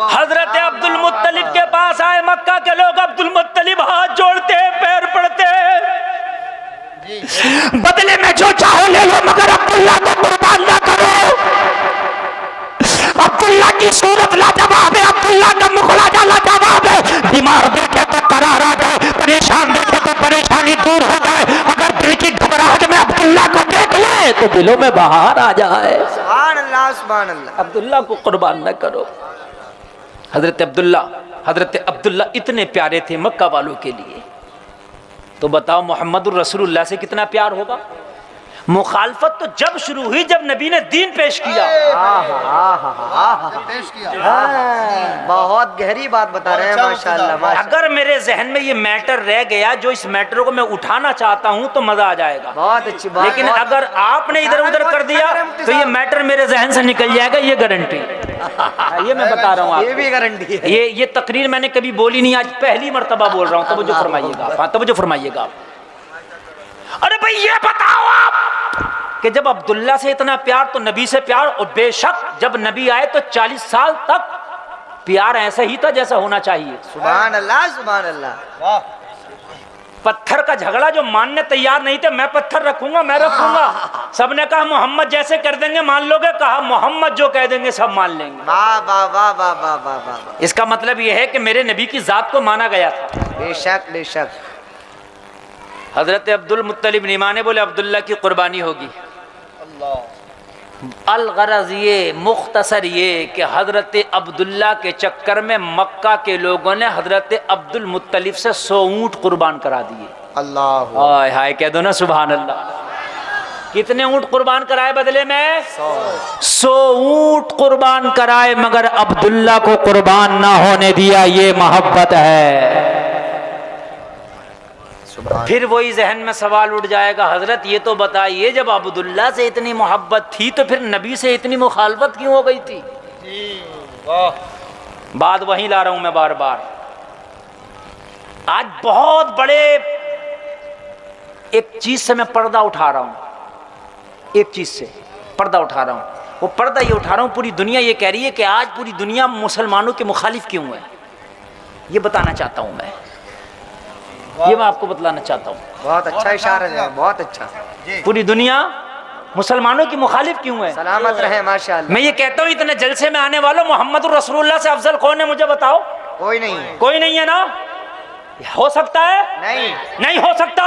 हजरत अब्दुल मुत्तलिब के पास आए मक्का के लोग। अब्दुल मुत्तलिब हाथ जोड़ते हैं, पैर पड़ते हैं, बदले में जो चाहो ले लो मगर अब्दुल्ला को कुर्बान ना करो। अब्दुल्ला की सूरत लाजवाब है, अब्दुल्ला का मुखलाजा लाजवाब है। बीमार देखे तो करार आ जाए, परेशान देखे तो परेशानी दूर हो जाए। अगर दिल की घबराहट में अब्दुल्ला को देख ले तो दिलों में बाहर आ जाए। सुभान अल्लाह, सुभान अल्लाह। अब्दुल्ला को कुर्बान न करो। हजरत अब्दुल्ला इतने प्यारे थे मक्का वालों के लिए, तो बताओ मोहम्मदुर रसूलुल्लाह से कितना प्यार होगा। मुखालफत तो जब शुरू हुई जब नबी ने दीन पेश किया। बहुत गहरी बात बता रहे हैं, माशाअल्लाह। अगर मेरे जहन में ये मैटर रह गया, जो इस मैटर को मैं उठाना चाहता हूँ तो मजा आ जाएगा। बहुत अच्छी बात। लेकिन अगर आपने इधर उधर कर दिया तो ये मैटर मेरे जहन से निकल जाएगा, ये गारंटी। ये मैं बता रहा हूँ आपको, ये भी गारंटी है। ये तकरीर मैंने कभी बोली नहीं, आज पहली मर्तबा बोल रहा हूँ। तवज्जो फरमाइएगा, हाँ तवज्जो फरमाइएगा। अरे भाई ये बताओ आप कि जब अब्दुल्ला से इतना प्यार तो नबी से प्यार, और बेशक जब नबी आए तो 40 साल तक प्यार ऐसा ही था जैसा होना चाहिए। सुभान अल्लाह, सुभान अल्लाह। पत्थर का झगड़ा जो मानने तैयार नहीं थे, मैं पत्थर रखूंगा, मैं रखूंगा। सबने कहा मोहम्मद जैसे कर देंगे मान लोगे, कहा मोहम्मद जो कह देंगे सब मान लेंगे। वाह वाह वाह वाह वाह वाह वाह। इसका मतलब यह है कि मेरे नबी की जात को माना गया था। बेशक बेशक। हजरत अब्दुल मुत्तलिब नहीं माने, बोले अब्दुल्ला की कुर्बानी होगी। अलगरज ये मुख्तसर ये कि हजरत अब्दुल्ला के चक्कर में मक्का के लोगों ने हजरत अब्दुल मुत्तलिब से 100 ऊंट कुर्बान करा दिए। अल्लाह हाय हाय कह दो ना सुभान अल्लाह। कितने ऊंट कुर्बान कराए बदले में? 100 ऊंट कुर्बान कराए, मगर अब्दुल्ला को कुर्बान ना होने दिया। ये मोहब्बत है। फिर वही जहन में सवाल उठ जाएगा, हजरत ये तो बताइए जब अब्दुल्ला से इतनी मोहब्बत थी तो फिर नबी से इतनी मुखालफत क्यों हो गई थी? बात वहीं ला रहा हूं मैं बार बार। आज बहुत बड़े एक चीज से मैं पर्दा उठा रहा हूं, एक चीज से पर्दा उठा रहा हूं। वो पर्दा ये उठा रहा हूं, पूरी दुनिया ये कह रही है कि आज पूरी दुनिया मुसलमानों के मुखालिफ क्यों है, ये बताना चाहता हूं मैं, ये मैं आपको बतलाना चाहता हूँ। बहुत अच्छा इशारा है, बहुत अच्छा। पूरी दुनिया मुसलमानों की मुखालिफ क्यों है? सलामत रहे माशाअल्लाह। मैं ये कहता हूँ इतने जलसे में आने वालों, मोहम्मद रसूलुल्लाह से अफजल कौन है मुझे बताओ? कोई नहीं है। कोई नहीं है ना? हो सकता है? नहीं, नहीं हो सकता।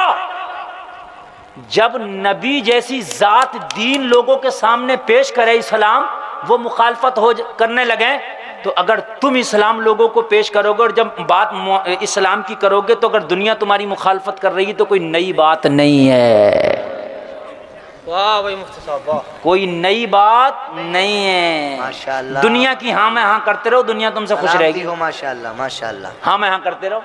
जब नबी जैसी जात दीन लोगों के सामने पेश करे इस्लाम, वो मुखालफत हो करने लगे, तो अगर तुम इस्लाम लोगों को पेश करोगे और जब बात इस्लाम की करोगे तो अगर दुनिया तुम्हारी मुखालफत कर रही है तो कोई नई बात नहीं है। वाह भाई मुफ्ती साहब, वाह। कोई नई बात नहीं है माशाअल्लाह। दुनिया की हाँ में हाँ करते रहो, दुनिया तुमसे खुश रहेगी। हो माशाअल्लाह माशाअल्लाह। हाँ में हाँ करते रहो,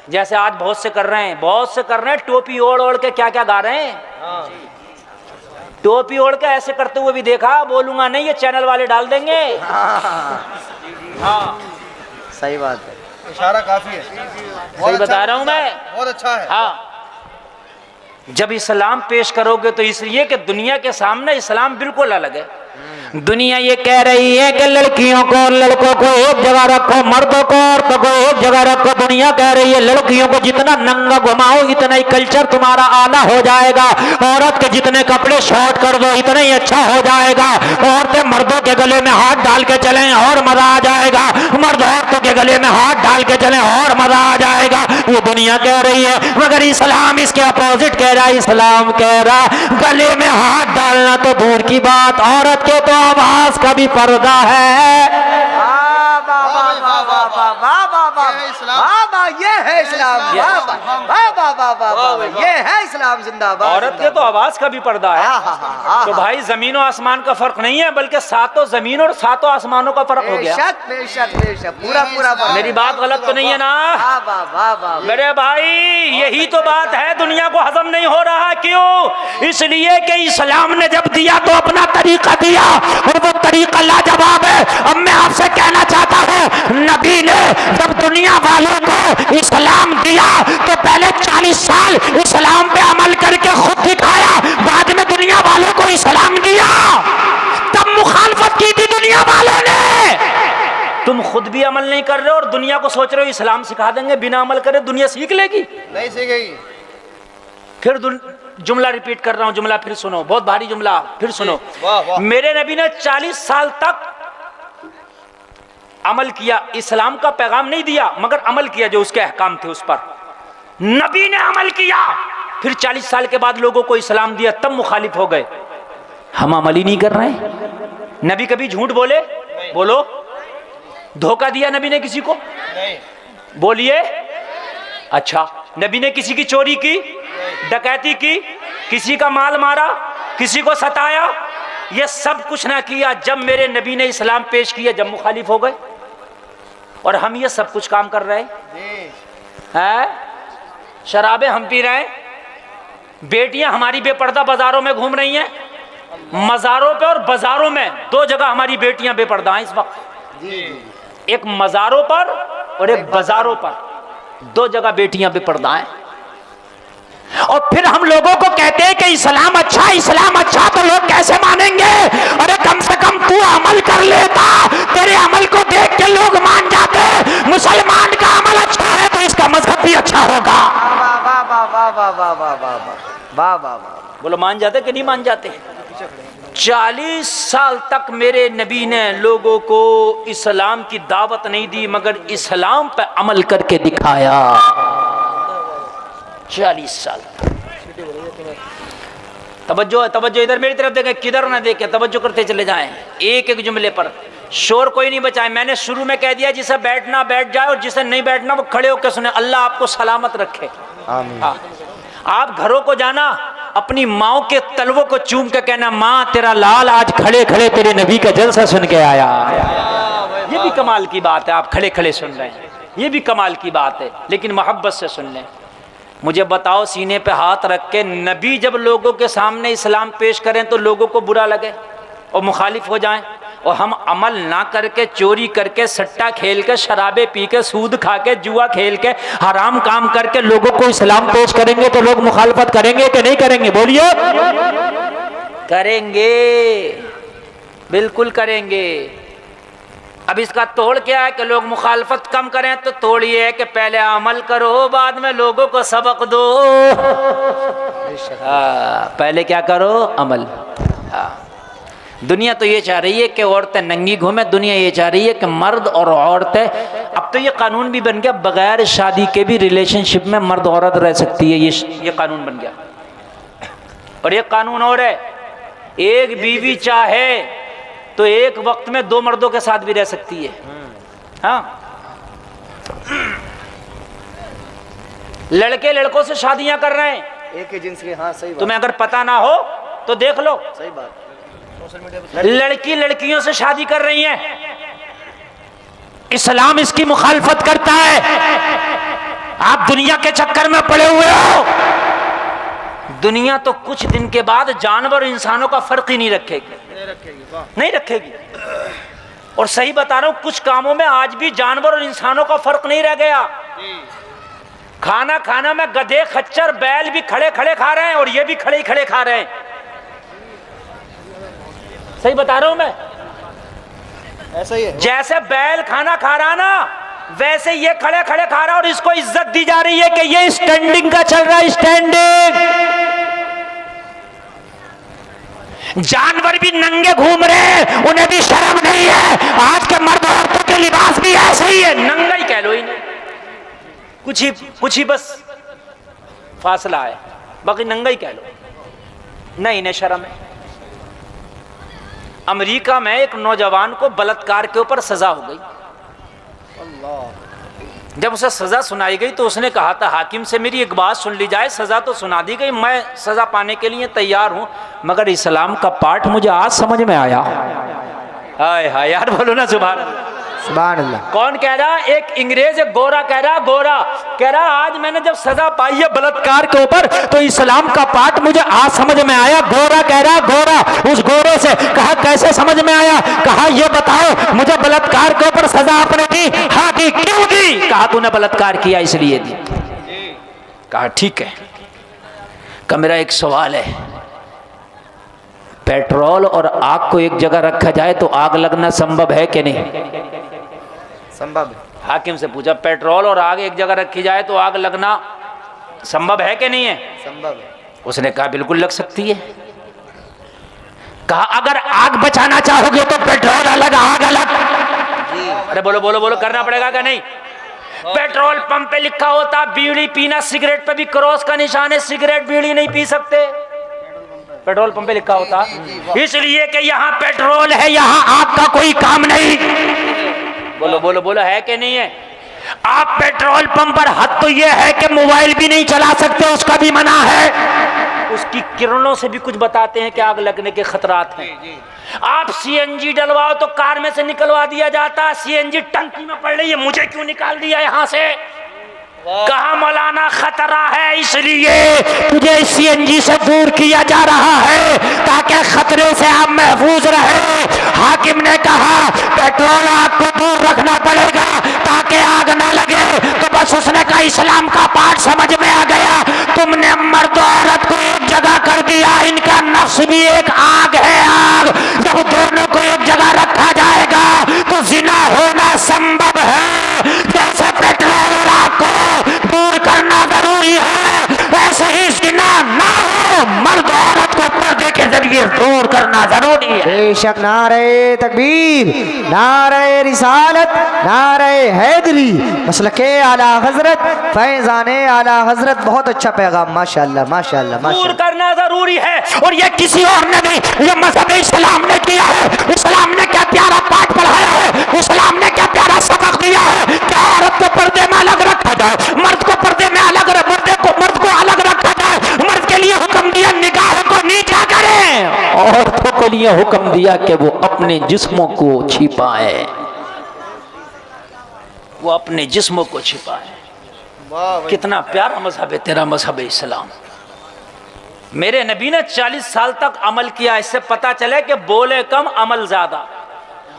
जैसे आज बहुत से कर रहे हैं, बहुत से कर रहे हैं टोपी ओढ़ ओढ़ के क्या क्या गा रहे हैं। टोपी ओढ़ के ऐसे करते हुए भी देखा, बोलूंगा नहीं, ये चैनल वाले डाल देंगे। हाँ सही बात है, इशारा काफी है, सही बता रहा हूँ मैं, बहुत अच्छा है। हाँ जब इस्लाम पेश करोगे तो इसलिए कि दुनिया के सामने इस्लाम बिल्कुल अलग है। दुनिया ये कह रही है कि लड़कियों को और लड़कों को एक जगह रखो, मर्दों को औरतों को एक जगह रखो। दुनिया कह रही है लड़कियों को जितना नंगा घुमाओ इतना ही कल्चर तुम्हारा आला हो जाएगा, औरत के जितने कपड़े शॉर्ट कर दो इतना ही अच्छा हो जाएगा। औरतें मर्दों के गले में हाथ डाल के चलें और मजा आ जाएगा, मर्द औरतों के गले में हाथ डाल के चलें और मजा आ जाएगा। ये दुनिया कह रही है, मगर इस्लाम इसके अपोजिट कह रहा है। इस्लाम कह रहा गले में हाथ डालना तो दूर की बात, औरत के तो आवाज का भी पर्दा है। ये है है इस्लाम, वाह वाह वाह वाह वाह वाह वाह, ये है इस्लाम जिंदाबाद। औरत के तो आवाज का भी पर्दा है। तो भाई जमीन और आसमान का फर्क नहीं है, बल्कि सातों जमीन और सातों आसमानों का फर्क हो गया। बेशक बेशक, पूरा पूरा फर्क। मेरी बात गलत तो नहीं है ना? वाह वाह वाह वाह। मेरे भाई यही तो बात है, दुनिया को हजम नहीं हो रहा। क्यों? इसलिए कि इस्लाम ने जब दिया तो अपना तरीका दिया, और वो तरीका लाजवाब है। अब मैं आपसे कहना चाहता हूँ, नबी ने जब दुनिया वालों को इस्लाम दिया तो पहले 40 साल इस्लाम पे अमल करके खुद दिखाया, बाद में दुनिया वालों को इस्लाम दिया, तब मुखालफत की थी दुनिया वालों ने। तुम खुद भी अमल नहीं कर रहे हो और दुनिया को सोच रहे हो इस्लाम सिखा देंगे, बिना अमल करे दुनिया सीख लेगी? नहीं सीखेगी। फिर जुमला रिपीट कर रहा हूं, जुमला फिर सुनो, बहुत भारी जुमला, फिर सुनो। मेरे नबी ने 40 साल तक अमल किया, इस्लाम का पैगाम नहीं दिया मगर अमल किया, जो उसके अहकाम थे उस पर नबी ने अमल किया। फिर 40 साल के बाद लोगों को इस्लाम दिया, तब मुखालिफ हो गए। हम अमल ही नहीं कर रहे हैं। नबी कभी झूठ बोले? बोलो। धोखा दिया नबी ने किसी को? नहीं। बोलिए। अच्छा, नबी ने किसी की चोरी की, डकैती की, किसी का माल मारा, किसी को सताया? ये सब कुछ ना किया। जब मेरे नबी ने इस्लाम पेश किया, जब मुखालिफ हो गए। और हम ये सब कुछ काम कर रहे हैं। शराबें हम पी रहे हैं, बेटियां हमारी बेपर्दा बाजारों में घूम रही हैं। मज़ारों पे और बाजारों में दो जगह हमारी बेटियां बेपर्दा हैं इस वक्त। एक मज़ारों पर और एक बाजारों पर, दो जगह बेटियां बेपर्दा हैं। और फिर हम लोगों को कहते हैं कि इस्लाम अच्छा, इस्लाम अच्छा, तो लोग कैसे मानेंगे? अरे कम से कम तू अमल कर लेता, तेरे अमल को देख के लोग मान जाते। मुसलमान का अमल अच्छा है तो इसका मजहब भी अच्छा होगा। वाह वाह वाह वाह वाह वाह वाह वाह वाह वाह। बोलो, मान जाते कि नहीं मान जाते? 40 साल तक मेरे नबी ने लोगों को इस्लाम की दावत नहीं दी, मगर इस्लाम पे अमल करके दिखाया। 40 साल। तवज्जो तवज्जो, इधर मेरी तरफ देखें, किधर ना देखें, तवज्जो करते चले जाएं। एक एक जुमले पर शोर कोई नहीं बचाए। मैंने शुरू में कह दिया, जिसे बैठना बैठ जाए और जिसे नहीं बैठना वो खड़े होकर सुने। अल्लाह आपको सलामत रखे। आमीन। आप घरों को जाना, अपनी माओ के तलवों को चूम के कहना, माँ तेरा लाल आज खड़े खड़े तेरे नबी का जलसा सुन के आया। ये भी कमाल की बात है, आप खड़े खड़े सुन रहे हैं, ये भी कमाल की बात है, लेकिन मोहब्बत से सुन लें। मुझे बताओ, सीने पे हाथ रख के, नबी जब लोगों के सामने इस्लाम पेश करें तो लोगों को बुरा लगे और मुखालिफ हो जाएं, और हम अमल ना करके, चोरी करके, सट्टा खेल के, शराबे पी के, सूद खा के, जुआ खेल के, हराम काम करके लोगों को इस्लाम पेश करेंगे तो लोग मुखालफत करेंगे कि नहीं करेंगे? बोलिए। करेंगे, बिल्कुल करेंगे। अब इसका तोड़ क्या है कि लोग मुखालफत कम करें? तो तोड़ ये है कि पहले अमल करो, बाद में लोगों को सबक दो। पहले क्या करो? अमल। दुनिया तो ये चाह रही है कि औरतें नंगी घूमें, दुनिया ये चाह रही है कि मर्द और औरतें, अब तो ये कानून भी बन गया, बगैर शादी के भी रिलेशनशिप में मर्द औरत रह सकती है। ये कानून बन गया। और ये कानून और है, एक बीवी चाहे तो एक वक्त में 2 मर्दों के साथ भी रह सकती है। हाँ, लड़के लड़कों से शादियां कर रहे हैं, एक ही जिन्स के। हाँ सही बात। तुम्हें अगर पता ना हो तो देख लो। सही बात। लड़की लड़कियों से शादी कर रही है। इस्लाम इसकी मुखालफत करता है। आप दुनिया के चक्कर में पड़े हुए हो। दुनिया तो कुछ दिन के बाद जानवर इंसानों का फर्क ही नहीं रखेगी, नहीं रखेगी। और सही बता रहा हूं, कुछ कामों में आज भी जानवर और इंसानों का फर्क नहीं रह गया। खाना में गधे, खच्चर, बैल भी खड़े खड़े खा रहे हैं और ये भी खड़े खड़े खा रहे हैं। सही बता रहा हूं मैं? ऐसा ही है। जैसे बैल खाना खा रहा ना, वैसे ये खड़े खड़े खा रहा है और इसको इज्जत दी जा रही है कि ये स्टैंडिंग का चल रहा है, स्टैंडिंग। जानवर भी नंगे घूम रहे हैं, उन्हें भी शर्म नहीं है। आज के मर्द औरतों के लिबास भी ऐसे ही है, नंगा ही कह लो इन्हें। कुछ ही बस फासला है, बाकी नंगा ही कह लो। नहीं, इन्हें शर्म है। अमेरिका में एक नौजवान को बलात्कार के ऊपर सजा हो गई। जब उसे सज़ा सुनाई गई तो उसने कहा था हाकिम से मेरी एक बात सुन ली जाए, सज़ा तो सुना दी गई, मैं सज़ा पाने के लिए तैयार हूँ, मगर इस्लाम का पाठ मुझे आज समझ में आया। हाय हाय यार, बोलो ना सुभान अल्लाह। सुभान अल्लाह। कौन कह रहा? एक इंग्रेज, एक गोरा कह रहा, गोरा कह रहा आज मैंने जब सजा पाई है बलात्कार के ऊपर तो इस्लाम का पाठ मुझे आज समझ में आया। गोरा कह रहा, गोरा उस गोरे से कहा कैसे समझ में आया? कहा ये बताओ मुझे बलात्कार के ऊपर सजा आपने दी? हाँ दी। क्यों दी? कहा तूने बलात्कार किया इसलिए दी। कहा ठीक है। कहा मेरा एक सवाल है, पेट्रोल और आग को एक जगह रखा जाए तो आग लगना संभव है कि नहीं? संभव है। हाकिम से पूछा पेट्रोल और आग एक जगह रखी जाए तो आग लगना संभव है कि नहीं है? संभव है। उसने कहा बिल्कुल लग सकती है। कहा अगर आग बचाना चाहोगे तो पेट्रोल अलग आग अलग। अरे बोलो बोलो बोलो, करना पड़ेगा क्या नहीं? पेट्रोल पंप पे लिखा होता बीड़ी पीना, सिगरेट पे भी क्रॉस का निशान है, सिगरेट बीड़ी नहीं पी सकते। पेट्रोल पंप पे लिखा होता इसलिए कि यहाँ पेट्रोल है, यहाँ आग का कोई काम नहीं। बोलो बोलो बोलो, है कि नहीं है? आप पेट्रोल पंप पर हद तो यह है कि मोबाइल भी नहीं चला सकते, उसका भी मना है। उसकी किरणों से भी कुछ बताते हैं कि आग लगने के खतरात हैं। आप सीएनजी डलवाओ तो कार में से निकलवा दिया जाता, सीएनजी टंकी में पड़ रही है, मुझे क्यों निकाल दिया यहाँ से? कहा मौलाना खतरा है इसलिए तुझे सीएनजी से दूर किया जा रहा है ताकि खतरे से आप महफूज रहे। हाकिम ने कहा पेट्रोल आग को दूर रखना पड़ेगा ताकि आग ना लगे। तो बस उसने कहा इस्लाम का पाठ समझ में आ गया। तुमने मर्द औरत को एक जगह कर दिया, इनका नफ्स भी एक आग है, आग। जब दोनों को एक जगह रखा जाएगा तो जिना होना संभव है। जैसे पेट्रोल और आग को दूर करना जरूरी है, वैसे ही जिना ना हो, मर्द औरत को पर्दे के जरिए दूर करना जरूरी है। बेशक नारे तकबीर, नारे रिसालत, नारे हैदरी, मसलके आला हजरत, फैजाने आला हजरत। बहुत अच्छा पैगाम, माशाअल्लाह माशाअल्लाह दूर माशाअल्लाह। करना जरूरी है और ये किसी और ने नहीं, ये मजहब इस्लाम ने किया है। इस्लाम ने क्या प्यारा पाठ पढ़ाया है, इस्लाम ने क्या प्यारा सबक दिया है कि औरत को पर्दे में अलग रखा जाए, मर्द को पर्दे में अलग, मर्द को अलग रखा जाए। मर्द के लिए हुक्म दिया निगाह को नीचा करें, औरतों के लिए हुक्म दिया कि वो अपने जिस्मों को छिपाए, वो अपने जिस्मों को छिपाए। कितना प्यारा मजहब है तेरा मजहब इस्लाम। मेरे नबी ने 40 साल तक अमल किया, इससे पता चले कि बोले कम अमल ज्यादा।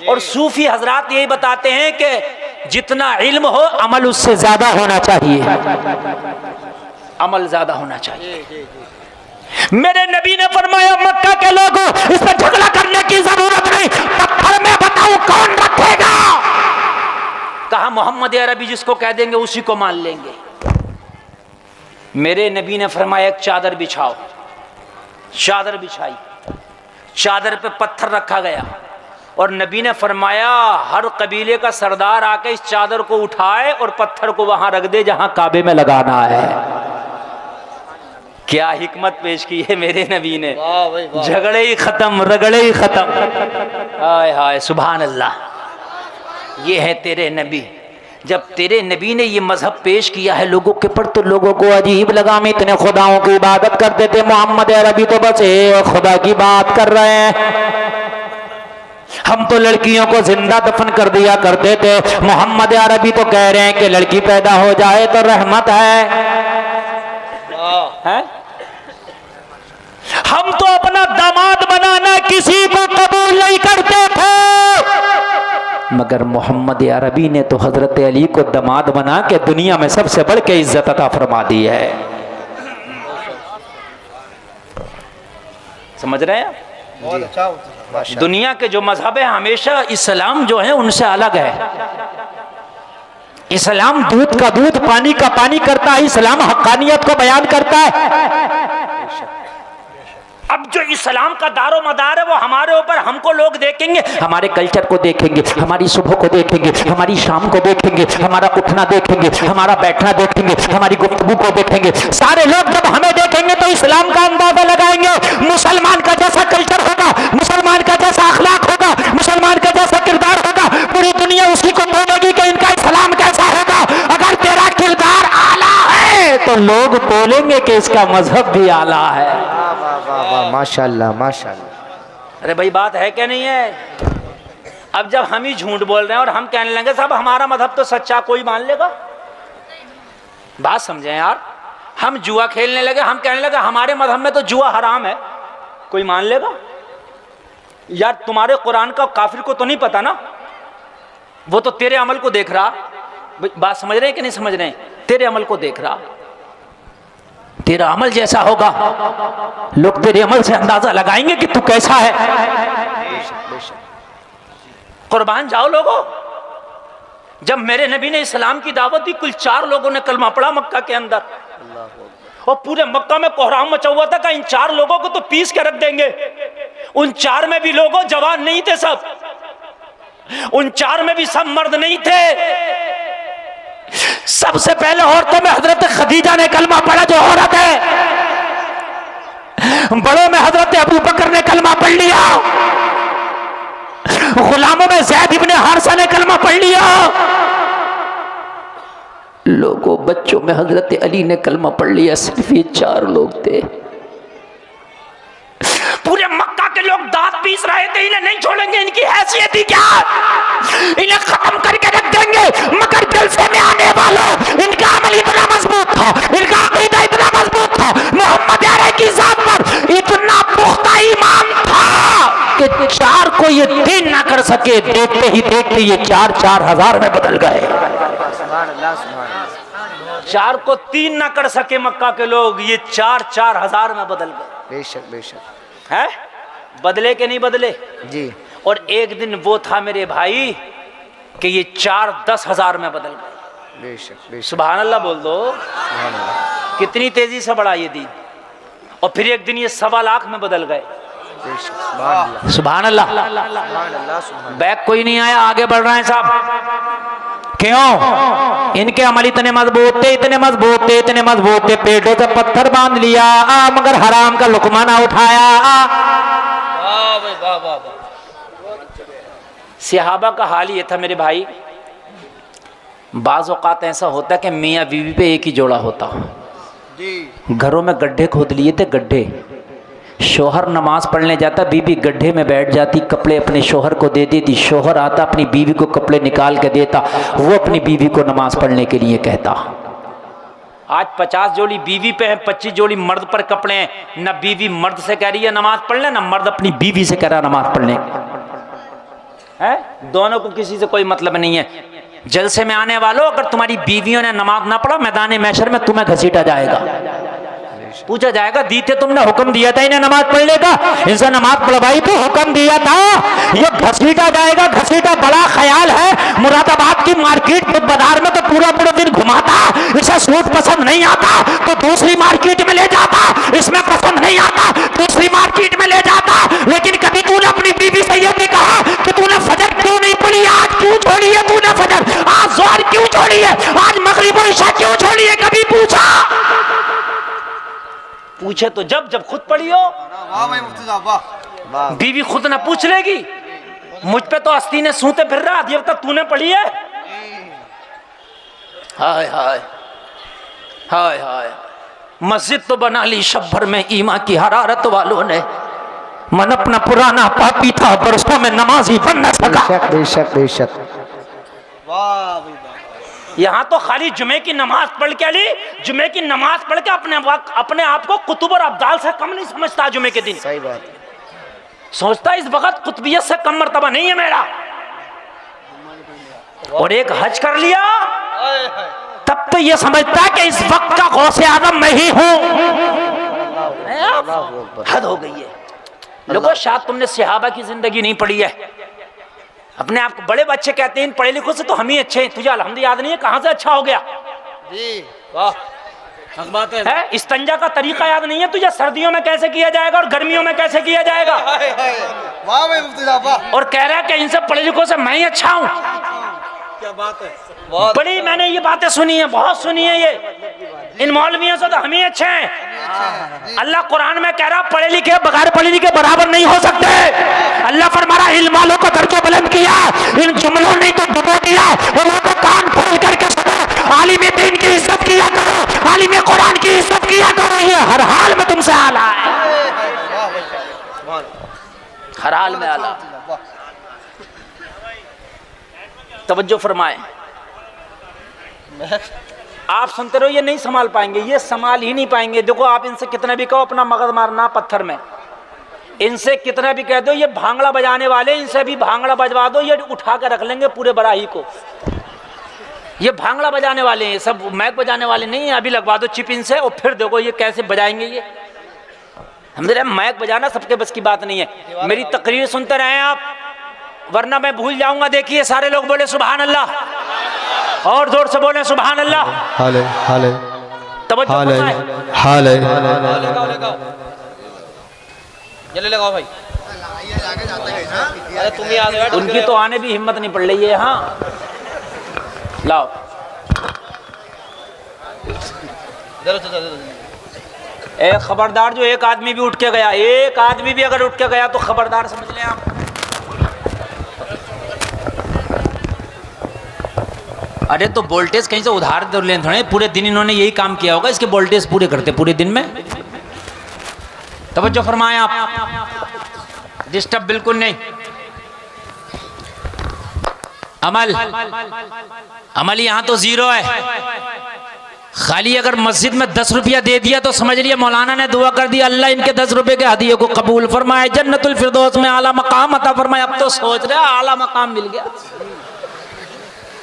और सूफी हजरात यही बताते हैं कि जितना इल्म हो अमल उससे ज्यादा होना चाहिए, अमल ज्यादा होना चाहिए। मेरे नबी ने फरमाया मक्का के लोगों इस पर झगड़ा करने की जरूरत नहीं, पत्थर में बताओ कौन रखेगा? कहा मोहम्मद अरबी जिसको कह देंगे उसी को मान लेंगे। मेरे नबी ने फरमाया एक चादर बिछाओ, चादर बिछाई, चादर पे पत्थर रखा गया और नबी ने फरमाया हर कबीले का सरदार आके इस चादर को उठाए और पत्थर को वहां रख दे जहां काबे में लगाना है। क्या हिकमत पेश की है मेरे नबी ने, झगड़े ही खत्म, रगड़े ही खत्म। हाय हाय सुभान अल्लाह, ये है तेरे नबी। जब तेरे नबी ने ये मजहब पेश किया है लोगों के पर तो लोगों को अजीब लगा। हम इतने खुदाओं की इबादत करते थे, मोहम्मद अरबी तो बस एक खुदा की बात कर रहे हैं। हम तो लड़कियों को जिंदा दफन कर दिया करते थे, मोहम्मद अरबी तो कह रहे हैं कि लड़की पैदा हो जाए तो रहमत है? हम तो अपना दामाद बनाना किसी को कबूल नहीं करते थे, मगर मोहम्मद अरबी ने तो हजरत अली को दामाद बना के दुनिया में सबसे बढ़ के इज्जत अता फरमा दी है। समझ रहे हैं? बहुत अच्छा। दुनिया के जो मजहब है हमेशा इस्लाम जो है उनसे अलग है। इस्लाम दूध का दूध, पानी का पानी करता है, इस्लाम हक्कानियत को बयान करता है। अब जो इस्लाम का दारो मदार है वो हमारे ऊपर, हमको लोग देखेंगे, हमारे कल्चर को देखेंगे, हमारी सुबह को देखेंगे, हमारी शाम को देखेंगे, हमारा उठना देखेंगे, हमारा बैठना देखेंगे, हमारी गुफ्तगू को देखेंगे। सारे लोग जब हमें देखेंगे तो इस्लाम का अंदाजा लगाएंगे। मुसलमान का जैसा कल्चर होगा, मुसलमान का जैसा अखलाक होगा, मुसलमान का जैसा किरदार होगा, पूरी दुनिया उसी को बोलेगी कि इनका इस्लाम कैसा होगा। अगर तो लोग बोलेंगे कि इसका मजहब भी आला है। वाह वाह वाह वाह, माशाल्लाह माशाल्लाह। अरे भाई बात है क्या नहीं है? अब जब हम ही झूठ बोल रहे हैं और हम कहने लगे साहब हमारा मजहब तो सच्चा, कोई मान लेगा? बात समझे यार। हम जुआ खेलने लगे, हम कहने लगे हमारे मजहब में तो जुआ हराम है, कोई मान लेगा? यार तुम्हारे कुरान का काफिर को तो नहीं पता ना, वो तो तेरे अमल को देख रहा। बात समझ रहे हैं कि नहीं समझ रहे हैं? तेरे अमल को देख रहा। तेरा अमल जैसा होगा लोग तेरे अमल से अंदाजा लगाएंगे कि तू कैसा है। कुर्बान जाओ लोगों। जब मेरे नबी ने इस्लाम की दावत दी, कुल 4 लोगों ने कलमा पढ़ा मक्का के अंदर, और पूरे मक्का में कोहराम मचा हुआ था कि इन 4 लोगों को तो पीस के रख देंगे। उन 4 में भी लोगों जवान नहीं थे सब, उन 4 में भी सब मर्द नहीं थे। सबसे पहले औरतों में हजरत खदीजा ने कलमा पढ़ा, जो औरत है। बड़ों में हजरत अबू बकर ने कलमा पढ़ लिया। गुलामों में ज़ैद इब्ने हारिसा ने कलमा पढ़ लिया। लोगों बच्चों में हजरत अली ने कलमा पढ़ लिया। सिर्फ ये 4 लोग थे। पूरे मक्का के लोग दांत पीस रहे थे, इन्हें नहीं छोड़ेंगे, इनकी हैसियत ही क्या, इन्हें खत्म करके रख देंगे। मगर जलसे में आने वालों, इनका अमल इतना मजबूत था, इनका अकीदा इतना मजबूत था, मोहम्मद यारे की जात पर इतना पुख्ता ईमान था कि 4 को ये 3 ना कर सके। देखते ही देखते ये 4 हजार में बदल गए। 4 को 3 ना कर सके मक्का के लोग, ये 4 हजार में बदल गए। बेशक बेशक है, बदले के नहीं बदले जी। और एक दिन वो था मेरे भाई कि ये 4 10 हजार में बदल गए। बेशक बेशक, सुभान अल्लाह बोल दो। कितनी तेजी से बढ़ा ये दिन। और फिर एक दिन ये 1.25 लाख में बदल गए। बेशक सुभान अल्लाह। बैक कोई नहीं आया, आगे बढ़ रहे हैं साहब। क्यों? इनके अमल इतने मजबूत थे, इतने मजबूत थे, इतने मजबूत थे, पेटों से पत्थर बांध लिया मगर हराम का लुकमा ना उठाया। सहाबा का हाल ये था मेरे भाई। बाज़ औक़ात ऐसा होता है कि मियाँ बीवी पे एक ही जोड़ा होता। घरों में गड्ढे खोद लिए थे, गड्ढे। शोहर नमाज पढ़ने जाता, बीवी गड्ढे में बैठ जाती, कपड़े अपने शोहर को दे देती। शोहर आता, अपनी बीवी को कपड़े निकाल के देता, वो अपनी बीवी को नमाज पढ़ने के लिए कहता। आज 50 जोड़ी बीवी पे है, 25 जोड़ी मर्द पर कपड़े हैं। न बीवी मर्द से कह रही है नमाज पढ़ने, न मर्द अपनी बीवी से कह रहा नमाज पढ़ने है। दोनों को किसी से कोई मतलब नहीं है। जलसे में आने वालों, अगर तुम्हारी बीवियों ने नमाज ना पढ़ा, मैदान महशर में तुम्हें घसीटा जाएगा। पूछा जाएगा, दी थे तुमने हुक्म दिया था इन्हें नमाज पढ़ने का, इनसे नमाज पढ़वाई तो हुक्म दिया था। ये घसीटा जाएगा। घसीटा बड़ा ख्याल है। मुरादाबाद की मार्केट बाजार में तो पूरा दिन घुमाता। इसे सूट पसंद नहीं आता तो दूसरी मार्केट में ले जाता, इसमें पसंद नहीं आता दूसरी मार्केट में ले जाता। लेकिन कभी तूने अपनी बीवी से ये नहीं कहा कि तूने फजर क्यों नहीं पढ़ी, आज क्यों छोड़ी है तूने फजर, आज ज़ोहर क्यों छोड़ी है, आज मगरिब और इशा क्यों छोड़ी है? कभी पूछा? पूछे तो जब खुद पढ़ी हो। बीवी खुद ना पूछ लेगी। मुझ पे तो अस्ती ने सूते फिर रहा, अब तक तूने पढ़ी है। हाय हाय हाय हाय। मस्जिद तो बना ली शब भर में ईमा की हरारत वालों ने। मन अपना पुराना पापी था, बरसों में नमाज ही बन न सका। बेशक बेशक बेशक। यहाँ तो खाली जुमे की नमाज पढ़ के अली, जुमे की नमाज पढ़ के अपने आप को कुतुब और अब्दाल से कम नहीं समझता। जुमे के दिन सही बात है। सोचता इस वक्त कुतुबियत से कम मर्तबा नहीं है मेरा। और एक हज कर लिया तब तो ये समझता है कि इस वक्त का गौसे आजम मैं ही हूं। हद हो गई है लोगों। शायद तुमने सहाबा की जिंदगी नहीं पढ़ी है। अपने आप को बड़े बच्चे कहते हैं पढ़े लिखों से तो हम ही अच्छे हैं। तुझे अल्हम्दुलिल्लाह याद नहीं है कहां से अच्छा हो गया जी? वाह, हक बात है। इस्तंजा का तरीका याद नहीं है तुझे, सर्दियों में कैसे किया जाएगा और गर्मियों में कैसे किया जाएगा। वाह भाई मुफ्ती साहब वाह। और कह रहा है कि इनसे पढ़े लिखों से मैं ही अच्छा हूं। क्या बात है। बड़ी मैंने ये बातें सुनी है, बहुत सुनी है। ये इन मौलवियों से तो हम ही अच्छे हैं। अल्लाह कुरान में कह रहा पढ़े लिखे बगैर पढ़े लिखे बराबर नहीं हो सकते। अल्लाह फरमा रहा इल्म वालों को दर्जा बुलंद किया, इन जुमलों ने तो डुबो दिया। और वो कान खोल करके सुनो, आलिम दीन की इज्जत किया करो, आलिम कुरान हर हाल में आला। तवज्जो फरमाए, आप सुनते रहो, ये नहीं संभाल पाएंगे, ये संभाल ही नहीं पाएंगे। देखो आप इनसे कितना भी कहो अपना मगज मारना पत्थर में, इनसे कितना भी कह दो ये भांगड़ा बजाने वाले, इनसे भी भांगड़ा बजवा दो, ये उठा कर रख लेंगे पूरे बराही को। ये भांगड़ा बजाने वाले हैं, सब मैक बजाने वाले नहीं है। अभी लगवा दो चिप इनसे और फिर देखो ये कैसे बजाएंगे। ये हमने मैक बजाना सबके बस की बात नहीं है। मेरी तकरीर सुनते रहें आप, वरना मैं भूल जाऊंगा। देखिए सारे लोग बोले सुभान अल्लाह, और जोर से बोले सुभान अल्लाह। हाले हाले तवज्जो हाले फरमाएं। हाले जल्दी लगाओ भाई। अरे तुम ही आ गए, उनकी तो आने भी हिम्मत नहीं पड़ रही है। हाँ लाओ, ए खबरदार, जो एक आदमी भी उठ के गया, एक आदमी भी अगर उठ के गया तो खबरदार समझ लें आप। अरे तो वोल्टेज कहीं से उधार दे लें थोड़े, पूरे दिन इन्होंने यही काम किया होगा, इसके वोल्टेज पूरे करते पूरे दिन में। तवज्जो फरमाएं आप, डिस्टर्ब बिल्कुल नहीं। अमल यहाँ तो जीरो है। खाली अगर मस्जिद में 10 रुपया दे दिया तो समझ लिया मौलाना ने दुआ कर दिया, अल्लाह इनके 10 रुपए के हदिये को कबूल फरमाए, जन्नतुल फिरदौस में आला मकाम अता फरमाए। अब तो सोच रहे आला मकाम मिल गया,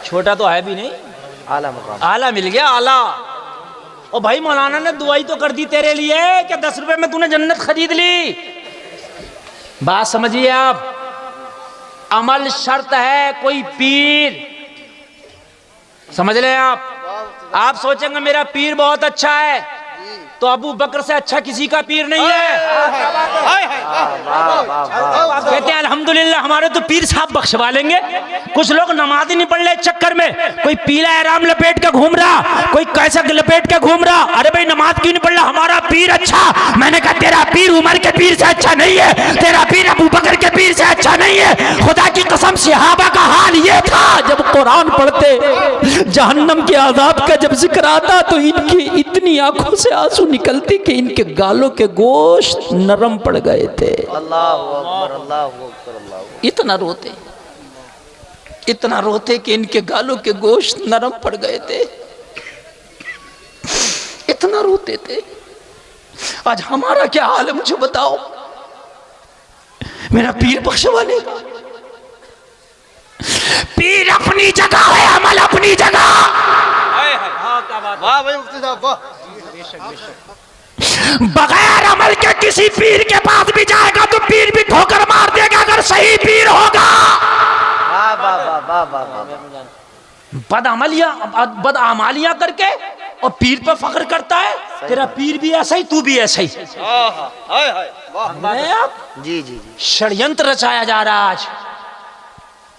छोटा तो है भी नहीं, आला मकाम, आला मिल गया, आला। ओ भाई मौलाना ने दुआई तो कर दी तेरे लिए कि 10 रुपए में तूने जन्नत खरीद ली। बात समझिए आप, अमल शर्त है। कोई पीर, समझ ले आप सोचेंगे मेरा पीर बहुत अच्छा है, तो अबू बकर से अच्छा किसी का पीर नहीं है। कहते हैं अल्हम्दुलिल्लाह हमारे तो पीर साहब बख्शवा लेंगे। कुछ लोग नमाज ही नहीं पढ़ रहे चक्कर में, कोई पीला एहराम लपेट के घूम रहा, कोई कैसा लपेट के घूम रहा। अरे भाई नमाज क्यों नहीं पढ़ रहा? हमारा पीर अच्छा। मैंने कहा तेरा पीर उमर के पीर से अच्छा नहीं है, तेरा पीर अबू बकर के पीर से अच्छा नहीं है। खुदा की कसम सहाबा का हाल ये था, जब कुरान पढ़ते जहन्नम के आजाब का जब जिक्र आता तो इनकी इतनी आंखों से आंसू निकलती कि इनके गालों के गोश्त नरम पड़ गए थे। इतना रोते, इतना रोते कि इनके गालों के गोश्त नरम पड़ गए थे, इतना रोते थे। आज हमारा क्या हाल है मुझे बताओ? मेरा पीर बख्शवा लेगा। पीर अपनी जगह है, अमल अपनी जगह। वाह भाई मुफ्ती साहब, वाह। बगैर अमल के किसी पीर के पास भी जाएगा तो पीर भी ठोकर मार देगा अगर सही पीर होगा। बदअमलियां करके और पीर पर फख्र करता है, तेरा पीर भी ऐसा ही, तू भी ऐसा ही। जी जी जी, षड्यंत्र रचाया जा रहा है आज।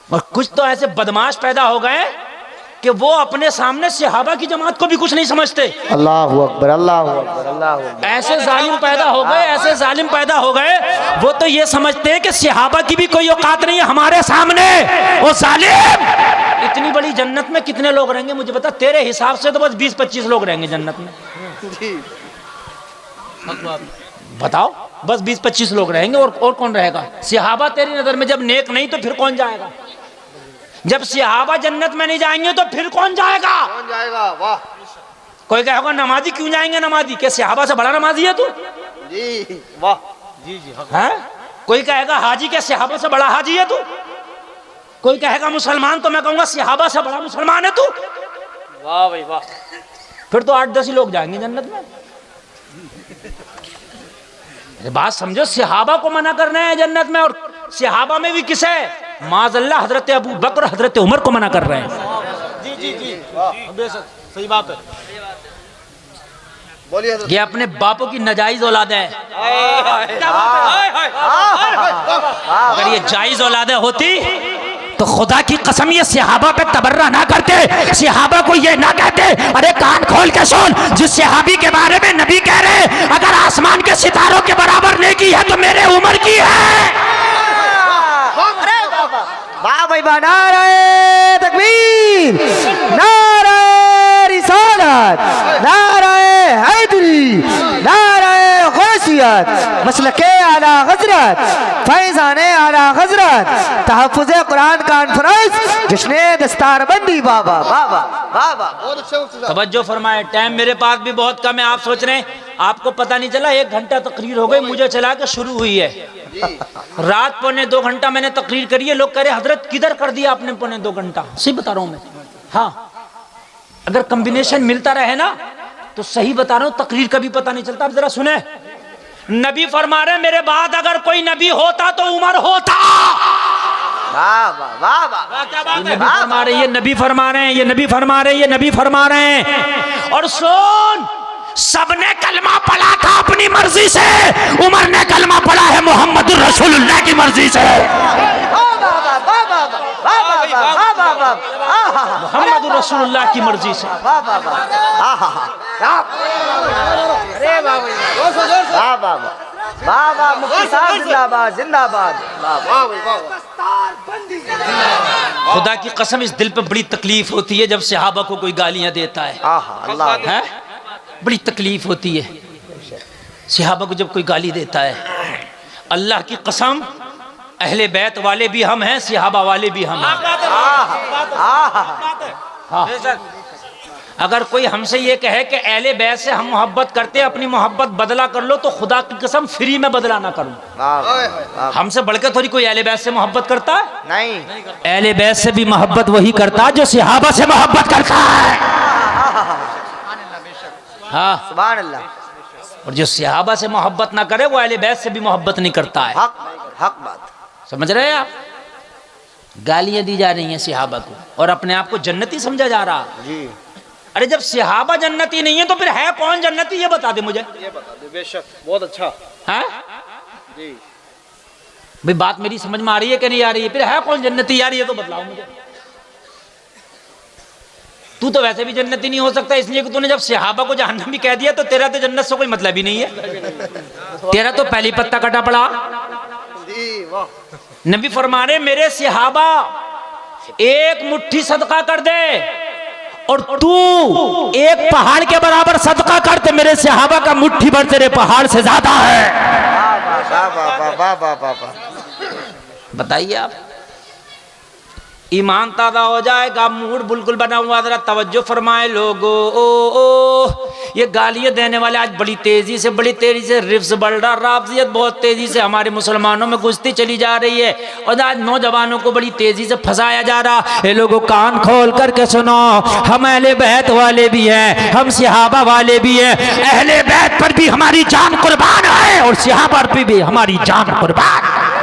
और कुछ तो ऐसे बदमाश पैदा हो गए कि वो अपने सामने सहाबा की जमात को भी कुछ नहीं समझते। अल्लाहु अकबर, अल्लाहु अकबर, अल्लाहु अकबर। ऐसे जालिम पैदा हो गए, ऐसे जालिम पैदा हो गए, वो तो ये समझते हैं कि सहाबा की भी कोई औकात नहीं है हमारे सामने। वो जालिम, इतनी बड़ी जन्नत में कितने लोग रहेंगे मुझे बता? तेरे हिसाब से तो बस 20-25 लोग रहेंगे जन्नत में। बताओ, बस 20-25 लोग रहेंगे, और कौन रहेगा? सहाबा तेरी नजर में जब नेक नहीं तो फिर कौन जाएगा? जब सहाबा जन्नत में नहीं जाएंगे तो फिर कौन जाएगा? कौन जाएगा? वाह। कोई कहेगा नमाजी क्यों जाएंगे? नमाजी क्या सहाबा से बड़ा नमाजी है तू? जी वाह, जी जी, है? कोई कहेगा हाजी क्या सहाबा से बड़ा हाजी है तू? कोई कहेगा मुसलमान, तो मैं कहूंगा सहाबा से बड़ा मुसलमान है तू। वाह भाई वाह। फिर तो 8-10 ही लोग जाएंगे जन्नत में। बात समझो, सहाबा को मना करना है जन्नत में, और सहाबा में भी किसे? माज़अल्लाह हजरत अबू बकर, हजरत उमर को मना कर रहे हैं। जी जी जी, बेशक सही बात है। बोलिए। ये अपने बापों की नाजायज औलाद है। अगर ये जायज औलाद होती तो खुदा की कसम ये सहाबा पे तबर्रा ना करते, सहाबा को ये ना कहते। अरे कान खोल के सुन, जिस सहाबी के बारे में नबी कह रहे अगर आसमान के सितारों के बराबर नेकी है तो मेरे उमर की है। वाह भाई वाह, नारे तकबीर, नारे रिसालत, नारे हैदरी, नारे गौसियत, हजरत मसलके आला हजरत फैजान आला हजरत तहफ़्फ़ुज़ कुरान कॉन्फ्रेंस जश्न दस्तारबंदी। बाबा बाबा बाबा तवज्जो फरमाए, टाइम मेरे पास भी बहुत कम है। आप सोच रहे हैं आपको पता नहीं चला, 1 घंटा तकरीर हो गई, मुझे चला के शुरू हुई है। रात 1.25 घंटा मैंने तकरीर करी है। लोग कह रहे हजरत किधर कर दिया आपने 1.25 घंटा। सही बता रहा हूं मैं। हाँ, अगर कॉम्बिनेशन मिलता रहे ना तो सही बता रहा हूं, तकरीर का भी पता नहीं चलता। अब जरा सुने, नबी फरमा रहे मेरे बाद अगर कोई नबी होता तो उमर होता। नबी फरमा रहे, ये नबी फरमा रहे हैं, ये नबी फरमा रहे हैं, ये नबी फरमा रहे हैं। और सुन, सबने कलमा पढ़ा था अपनी मर्जी से, उमर ने कलमा पढ़ा है मोहम्मद रसूलुल्लाह की मर्जी से। मोहम्मद रसूलुल्लाह की मर्जी से। बाबा मुफ्ती साहब जिंदाबाद जिंदाबाद। खुदा की कसम, इस दिल पे बड़ी तकलीफ होती है जब सहाबा को कोई गालियां देता है। अल्लाह है, बड़ी तकलीफ होती है सहाबा को जब कोई गाली देता है। अल्लाह की कसम, अहले बैत वाले भी हम हैं, सहाबा वाले भी हम हैं। हाँ। अगर कोई हमसे ये कहे कि अहले बैत से हम मोहब्बत करते हैं, अपनी मोहब्बत बदला कर लो, तो खुदा की कसम फ्री में बदला ना करूं। हमसे बढ़कर थोड़ी कोई अहले बैत से मोहब्बत करता है? नहीं, अहले बैत से भी मोहब्बत वही करता है जो सहाबा से मोहब्बत करता है। हाँ, सुभान अल्लाह। और जो सहाबा से मोहब्बत ना करे वो अहले बैत से भी मोहब्बत नहीं करता है। हक बात। समझ रहे हैं आप? गालियां दी जा रही हैं सहाबा को और अपने आप को जन्नती समझा जा रहा जी। अरे जब सहाबा जन्नती नहीं है तो फिर है कौन जन्नती? ये बता दे मुझे। ये बता दे। बेशक, बहुत अच्छा है जी। भाई, बात मेरी समझ में आ रही है कि नहीं आ रही है? फिर है कौन जन्नती यार, ये तो बतलाओ मुझे। तू तो वैसे भी जन्नती नहीं हो सकता, इसलिए कि तूने जब सहाबा को जहन्नमी कह दिया तो तेरा तो जन्नत से कोई मतलब ही नहीं है। तेरा तो पहली पत्ता कटा पड़ा। नबी फरमा रहे मेरे सहाबा एक मुट्ठी सदका कर दे और तू एक पहाड़ के बराबर सदका करते, मेरे सहाबा का मुट्ठी भर तेरे पहाड़ से ज्यादा है। बताइए आप, ईमान ताज़ा हो जाएगा, मूड बिल्कुल बना हुआ। जरा तवज्जो फरमाए लोगो। ये गालियाँ देने वाले आज बड़ी तेजी से रिफ्स बढ़ रहा, राफजियत बहुत तेजी से हमारे मुसलमानों में घुसती चली जा रही है और आज नौजवानों को बड़ी तेजी से फंसाया जा रहा। ये लोगों कान खोल करके सुनो, हम अहले बैत वाले भी हैं, हम सहाबा वाले भी हैं। अहले बैत पर भी हमारी जान कुर्बान है और सहाबा पर भी हमारी जान कुर्बान है।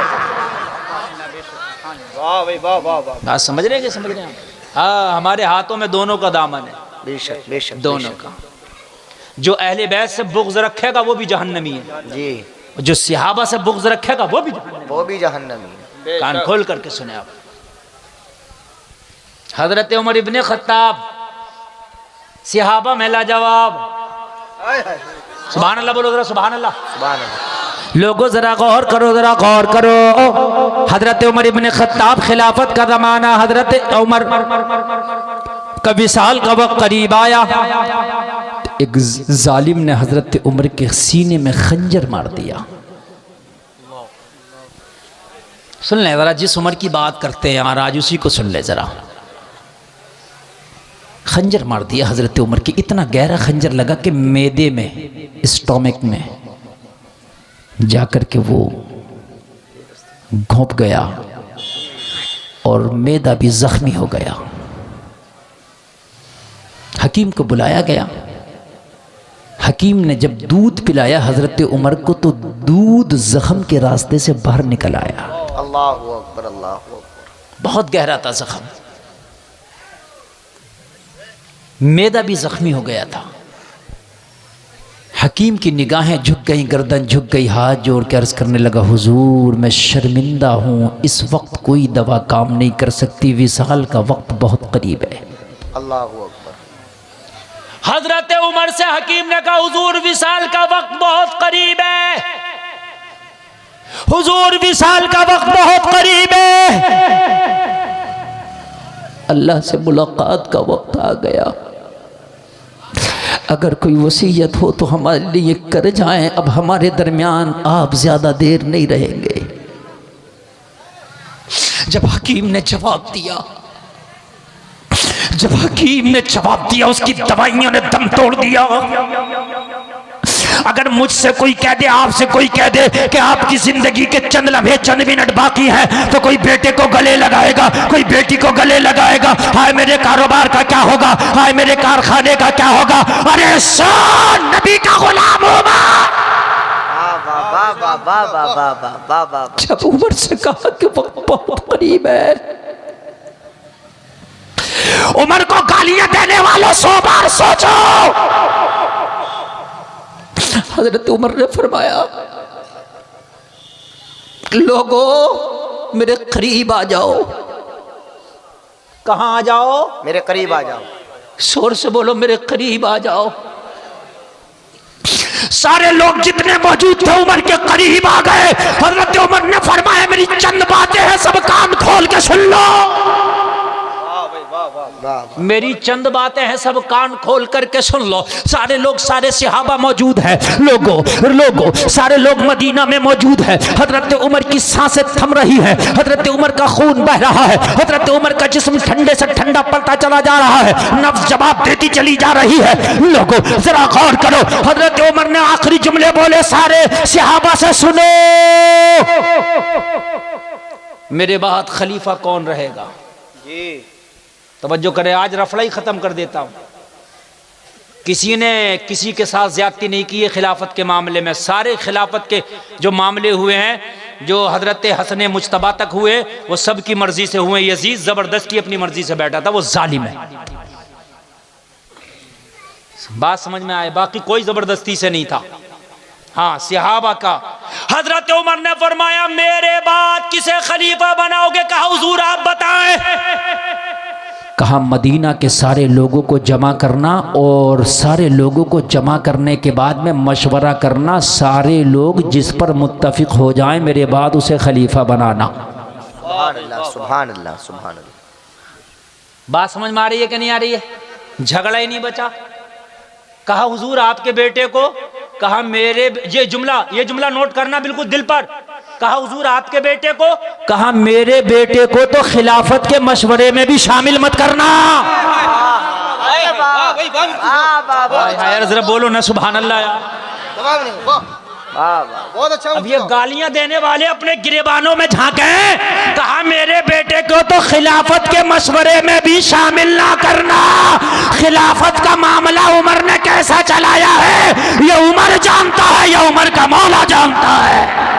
बात समझ रहे हैं? समझ रहे हैं? हाँ, हमारे हाथों में दोनों का दामन है। बेशक बेशक दोनों का। जो अहले बैत से बुग़्ज़ रखेगा वो भी जहन्नमी है जी, जो सहाबा से बुग़्ज़ रखेगा वो भी जहन्नमी है। कान खोल करके सुने आप। हजरत उमर इब्ने खत्ताब, सहाबा में लाजवाब। सुभान अल्लाह बोलो जरा, सुभान अल्लाह। सुभान अल्लाह। लोगों जरा गौर करो, जरा गौर करो। हजरत उमर इब्ने खत्ताब, खिलाफत का ज़माना, हजरत उमर का विसाल का वक्त करीब आया। एक जालिम ने हजरत उमर के सीने में खंजर मार दिया। सुन ले जरा, जिस उमर की बात करते हैं यार आज उसी को सुन ले जरा। खंजर मार दिया हजरत उमर की, इतना गहरा खंजर लगा कि मैदे में, स्टोमक में जाकर के वो घोंप गया और मैदा भी जख्मी हो गया। हकीम को बुलाया गया। हकीम ने जब दूध पिलाया हजरत उमर को तो दूध जख्म के रास्ते से बाहर निकल आया। अल्लाहु अकबर, अल्लाहु अकबर। बहुत गहरा था जख्म, मैदा भी जख्मी हो गया था। हकीम की निगाहें झुक गई, गर्दन झुक गई, हाथ जोड़ के अर्ज करने लगा, हुजूर मैं शर्मिंदा हूँ, इस वक्त कोई दवा काम नहीं कर सकती, विसाल का वक्त बहुत करीब है। अल्लाहु अकबर। हजरत उमर से हकीम ने कहा, हुजूर विसाल का वक्त बहुत करीब है, हुजूर विसाल का वक्त बहुत करीब है। अल्लाह से मुलाकात का वक्त आ गया। अगर कोई वसीयत हो तो हमारे लिए कर जाएं, अब हमारे दरमियान आप ज़्यादा देर नहीं रहेंगे। जब हकीम ने जवाब दिया, जब हकीम ने जवाब दिया, उसकी दवाइयों ने दम तोड़ दिया। अगर मुझसे कोई कह दे, आपसे कोई कह दे कि आपकी जिंदगी के चंद लम्हे, चंद मिनट बाकी हैं, तो कोई बेटे को गले लगाएगा, कोई बेटी को गले लगाएगा। हाय मेरे कारोबार का क्या होगा, हाय मेरे कारखाने का क्या होगा। अरे सुन, नबी का गुलाम होगा। जब उमर से कहा कि वक्त बहुत करीब है, उमर को गालियां देने वालों 100 बार सोचो। हजरत उमर ने फरमाया, लोगों मेरे करीब आ जाओ। कहां आ जाओ? मेरे करीब आ जाओ। शोर से बोलो, मेरे करीब आ जाओ। सारे लोग जितने मौजूद थे उमर के करीब आ गए। हजरत उमर ने फरमाया, मेरी चंद बातें हैं, सब कान खोल के सुन लो। मेरी चंद बातें हैं, सब कान खोल करके सुन लो। सारे लोग, सारे सहाबा मौजूद हैं। लोगों सारे लोग मदीना में मौजूद है। हजरत उमर की सांसें थम रही है, हजरत उमर का खून बह रहा है, हजरत उमर का जिस्म ठंडे से ठंडा पड़ता चला जा रहा है, नफ्स जवाब देती चली जा रही है। लोगों जरा गौर करो, हजरत उमर ने आखिरी जुमले बोले, सारे सहाबा से सुनो, मेरे बाद खलीफा कौन रहेगा। तवज्जो करें, आज रफड़ा ही खत्म कर देता हूं। किसी ने किसी के साथ ज्यादती नहीं की है खिलाफत के मामले में। सारे खिलाफत के जो मामले हुए हैं, जो हजरत हसन मुज्तबा तक हुए, वो सब की मर्जी से हुए। यजीद जबरदस्ती अपनी मर्जी से बैठा था, वो जालिम है। बात समझ में आए? बाकी कोई जबरदस्ती से नहीं था। हाँ, सहाबा का हजरत उमर ने फरमाया, मेरे बाद किसे खलीफा बनाओगे? कहा हुजूर आप बताएं। कहा मदीना के सारे लोगों को जमा करना, और सारे लोगों को जमा करने के बाद में मशवरा करना, सारे लोग जिस पर मुत्तफिक हो जाएं मेरे बाद उसे खलीफा बनाना। सुभान अल्लाह, सुभान अल्लाह, सुभान अल्लाह। बात समझ में आ रही है कि नहीं आ रही है? झगड़ा ही नहीं बचा। कहा हुजूर आपके बेटे को, कहा मेरे, ये जुमला नोट करना बिल्कुल दिल पर। कहा हुजूर आपके बेटे को, कहा मेरे बेटे को तो खिलाफत के मशवरे में भी शामिल मत करना। यार जरा बोलो ना सुभान अल्लाह यार। बहुत अच्छा। अब ये गालियां देने वाले अपने गिरेबानों में झांके। कहा मेरे बेटे को तो खिलाफत के मशवरे में भी शामिल ना करना। खिलाफत का मामला उमर ने कैसा चलाया है ये उमर जानता है, ये उमर का मौला जानता है।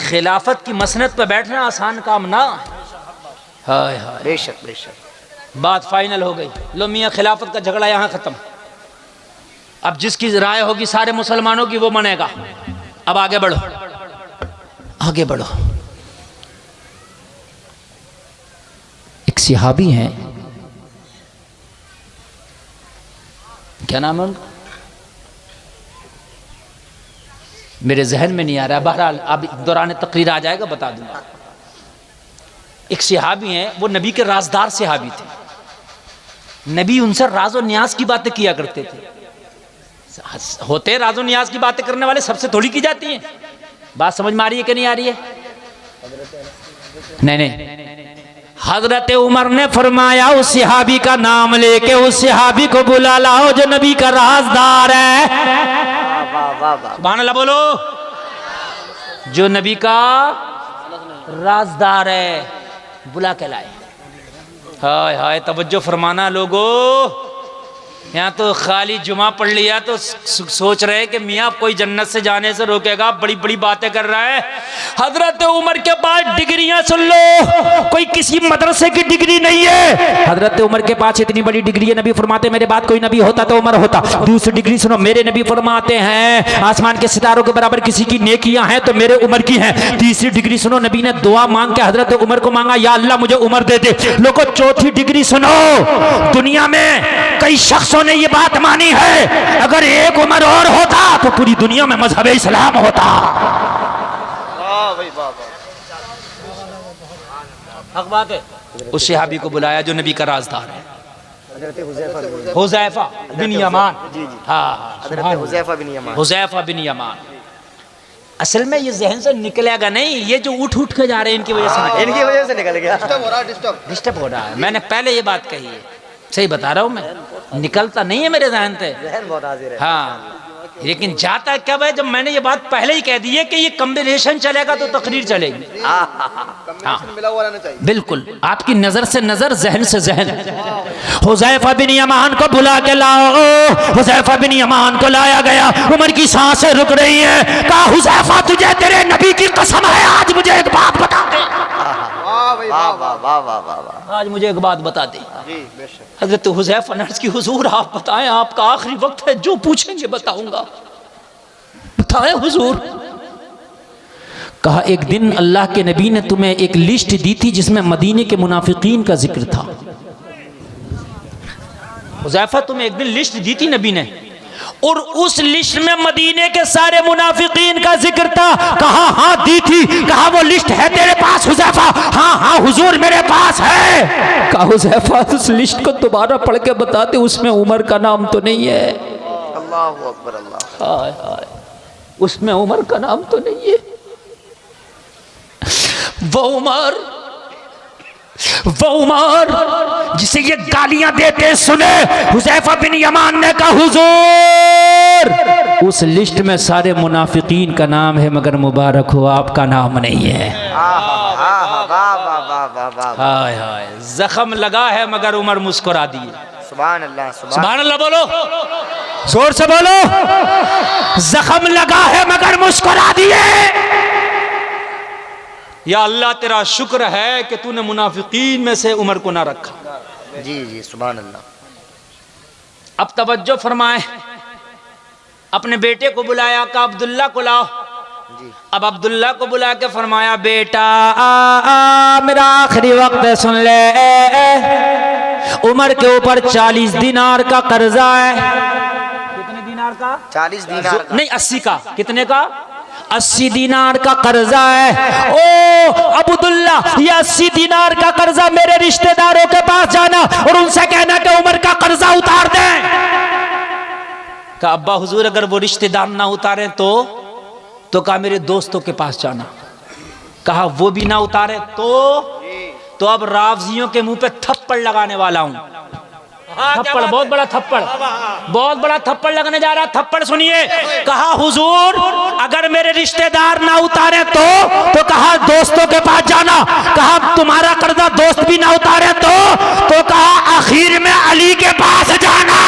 खिलाफत की मसनद पर बैठना आसान काम ना। हाय हाय, बेशक बेशक। बात फाइनल हो गई। लो मियाँ, खिलाफत का झगड़ा यहाँ खत्म। अब जिसकी राय होगी सारे मुसलमानों की वो मानेगा। अब आगे बढ़ो, आगे बढ़ो। एक सहाबी हैं, क्या नाम है उनका, मेरे जहन में नहीं आ रहा। बहरहाल अब दौरान तकरीर आ जाएगा, बता दूंगा। एक सहाबी हैं, वो नबी के राजदार सहाबी थे। नबी उनसे राज और न्याज की बातें किया करते थे। होते राजो नियाज की बातें करने वाले सबसे थोड़ी की जाती हैं। बात समझ में आ रही है कि नहीं आ रही है? नहीं। हजरत उमर ने फरमाया, उस सहाबी का नाम लेके उस सहाबी को बुला लाओ जो नबी का राजदार है। सुभान अल्लाह बोलो। जो नबी का राजदार है, बुला के लाए। हाय हाय, तवज्जो फरमाना लोगों। यहाँ तो खाली जुमा पढ़ लिया तो सोच रहे हैं कि मियाँ कोई जन्नत से जाने से रोकेगा, बड़ी बड़ी बातें कर रहा है। हजरत उमर के पास डिग्रियां सुन लो, कोई किसी मदरसे की डिग्री नहीं है। हजरत उमर के पास इतनी बड़ी डिग्री है, नबी फरमाते मेरे बाद कोई नबी होता तो उमर होता। दूसरी डिग्री सुनो, मेरे नबी फरमाते हैं आसमान के सितारों के बराबर किसी की नेकियां हैं तो मेरे उमर की हैं। तीसरी डिग्री सुनो, नबी ने दुआ मांग के हजरत उमर को मांगा, या अल्लाह मुझे उमर दे दे। लोगों चौथी डिग्री सुनो, दुनिया में कई शख्सों ने ये बात मानी है, अगर एक उमर और होता तो पूरी दुनिया में मजहब इस्लाम होता। हक बात है। उस सहाबी को बुलाया जो नबी का राजदार है। हुज़ैफा बिन यमान। जी जी, हाँ, हजरत हुज़ैफा बिन यमान। हुज़ैफा बिन यमान। असल में ये जहन से निकलेगा नहीं, ये जो उठ उठ के जा रहे हैं इनकी वजह से इनकी वजह से निकल गया। डिस्टर्ब हो रहा है। मैंने पहले ये बात कही है, सही बता रहा हूँ मैं, निकलता नहीं है मेरे जहन से। जहन बहुत हाजिर है। हाँ, लेकिन जाता कब है, जब मैंने ये बात पहले ही कह दी है कि ये कॉम्बिनेशन चलेगा तो तकरीर चलेगी। हाँ, बिल्कुल, आपकी नजर से नजर, जहन से जहन। हुज़ैफा बिन यमान को बुला के लाओ। हुज़ैफा बिन यमान को लाया गया। उमर की सांसें रुक रही है। कहा, हुज़ैफा तुझे तेरे नबी की कसम है, आज मुझे एक बात बता दे। वाह वाह वाह वाह वाह वाह। आज मुझे एक बात बता दे। हज़रत हुज़ैफा ने अर्ज़ की, हुज़ूर आप बताएं, आपका आखिरी वक्त है, जो पूछेंगे बताऊंगा, बताएं हुज़ूर। कहा, एक दिन अल्लाह के नबी ने तुम्हें एक लिस्ट दी थी जिसमें मदीने के मुनाफिकीन का जिक्र था। हुज़ैफा, तुम्हें एक दिन लिस्ट दी थी नबी ने, और उस लिस्ट में मदीने के सारे मुनाफिकीन का जिक्र था। कहा, हाँ दी थी। कहा, वो लिस्ट है तेरे पास हुज़ैफा? हाँ हाँ हुजूर मेरे पास है। कहा, हुज़ैफा उस लिस्ट को दोबारा पढ़ के बताते, उसमें उमर का नाम तो नहीं है। अल्लाहु अकबर अल्लाह। हाय हाय, उसमें उमर का नाम तो नहीं है। वो उमर जिसे ये गालियां देते सुने, हुज़ैफा बिन यमान ने कहा, हुजूर उस लिस्ट में सारे मुनाफिकीन का नाम है, मगर मुबारक हो आपका नाम नहीं है। हाय हाय, जख्म लगा है मगर उमर मुस्कुरा दिए। सुभान अल्लाह, सुभान अल्लाह बोलो, जोर से बोलो। जख्म लगा है मगर मुस्कुरा दिए। या अल्लाह तेरा शुक्र है कि तूने मुनाफिकीन में से उमर को ना रखा। जी जी, सुभान अल्लाह। अब तवज्जो फरमाए, अपने बेटे को बुलाया, का अब्दुल्ला को लाओ। अब अब्दुल्ला को बुला के फरमाया, बेटा मेरा आखिरी वक्त है, सुन ले, उमर के ऊपर 40 दिनार का कर्जा है। कितने दिनार का? 40 दिनार नहीं, 80 का। कितने का? 80 दिनार का कर्जा है। ओ अब्दुल्ला, ये 80 दिनार का कर्जा मेरे रिश्तेदारों के पास जाना और उनसे कहना कि उमर का कर्जा उतार दें। कहा, अब्बा हुजूर अगर वो रिश्तेदार ना उतारे तो कहा मेरे दोस्तों के पास जाना। कहा, वो भी ना उतारे तो अब रावजियों के मुंह पे थप्पड़ लगाने वाला हूं। थप्पड़, बहुत बड़ा थप्पड़, बहुत बड़ा थप्पड़ लगने जा रहा। थप्पड़ सुनिए। कहा, हुजूर अगर मेरे रिश्तेदार ना उतारे तो कहा दोस्तों के पास जाना। कहा, तुम्हारा कर्जा दोस्त भी ना उतारे तो कहा आखिर में अली के पास जाना।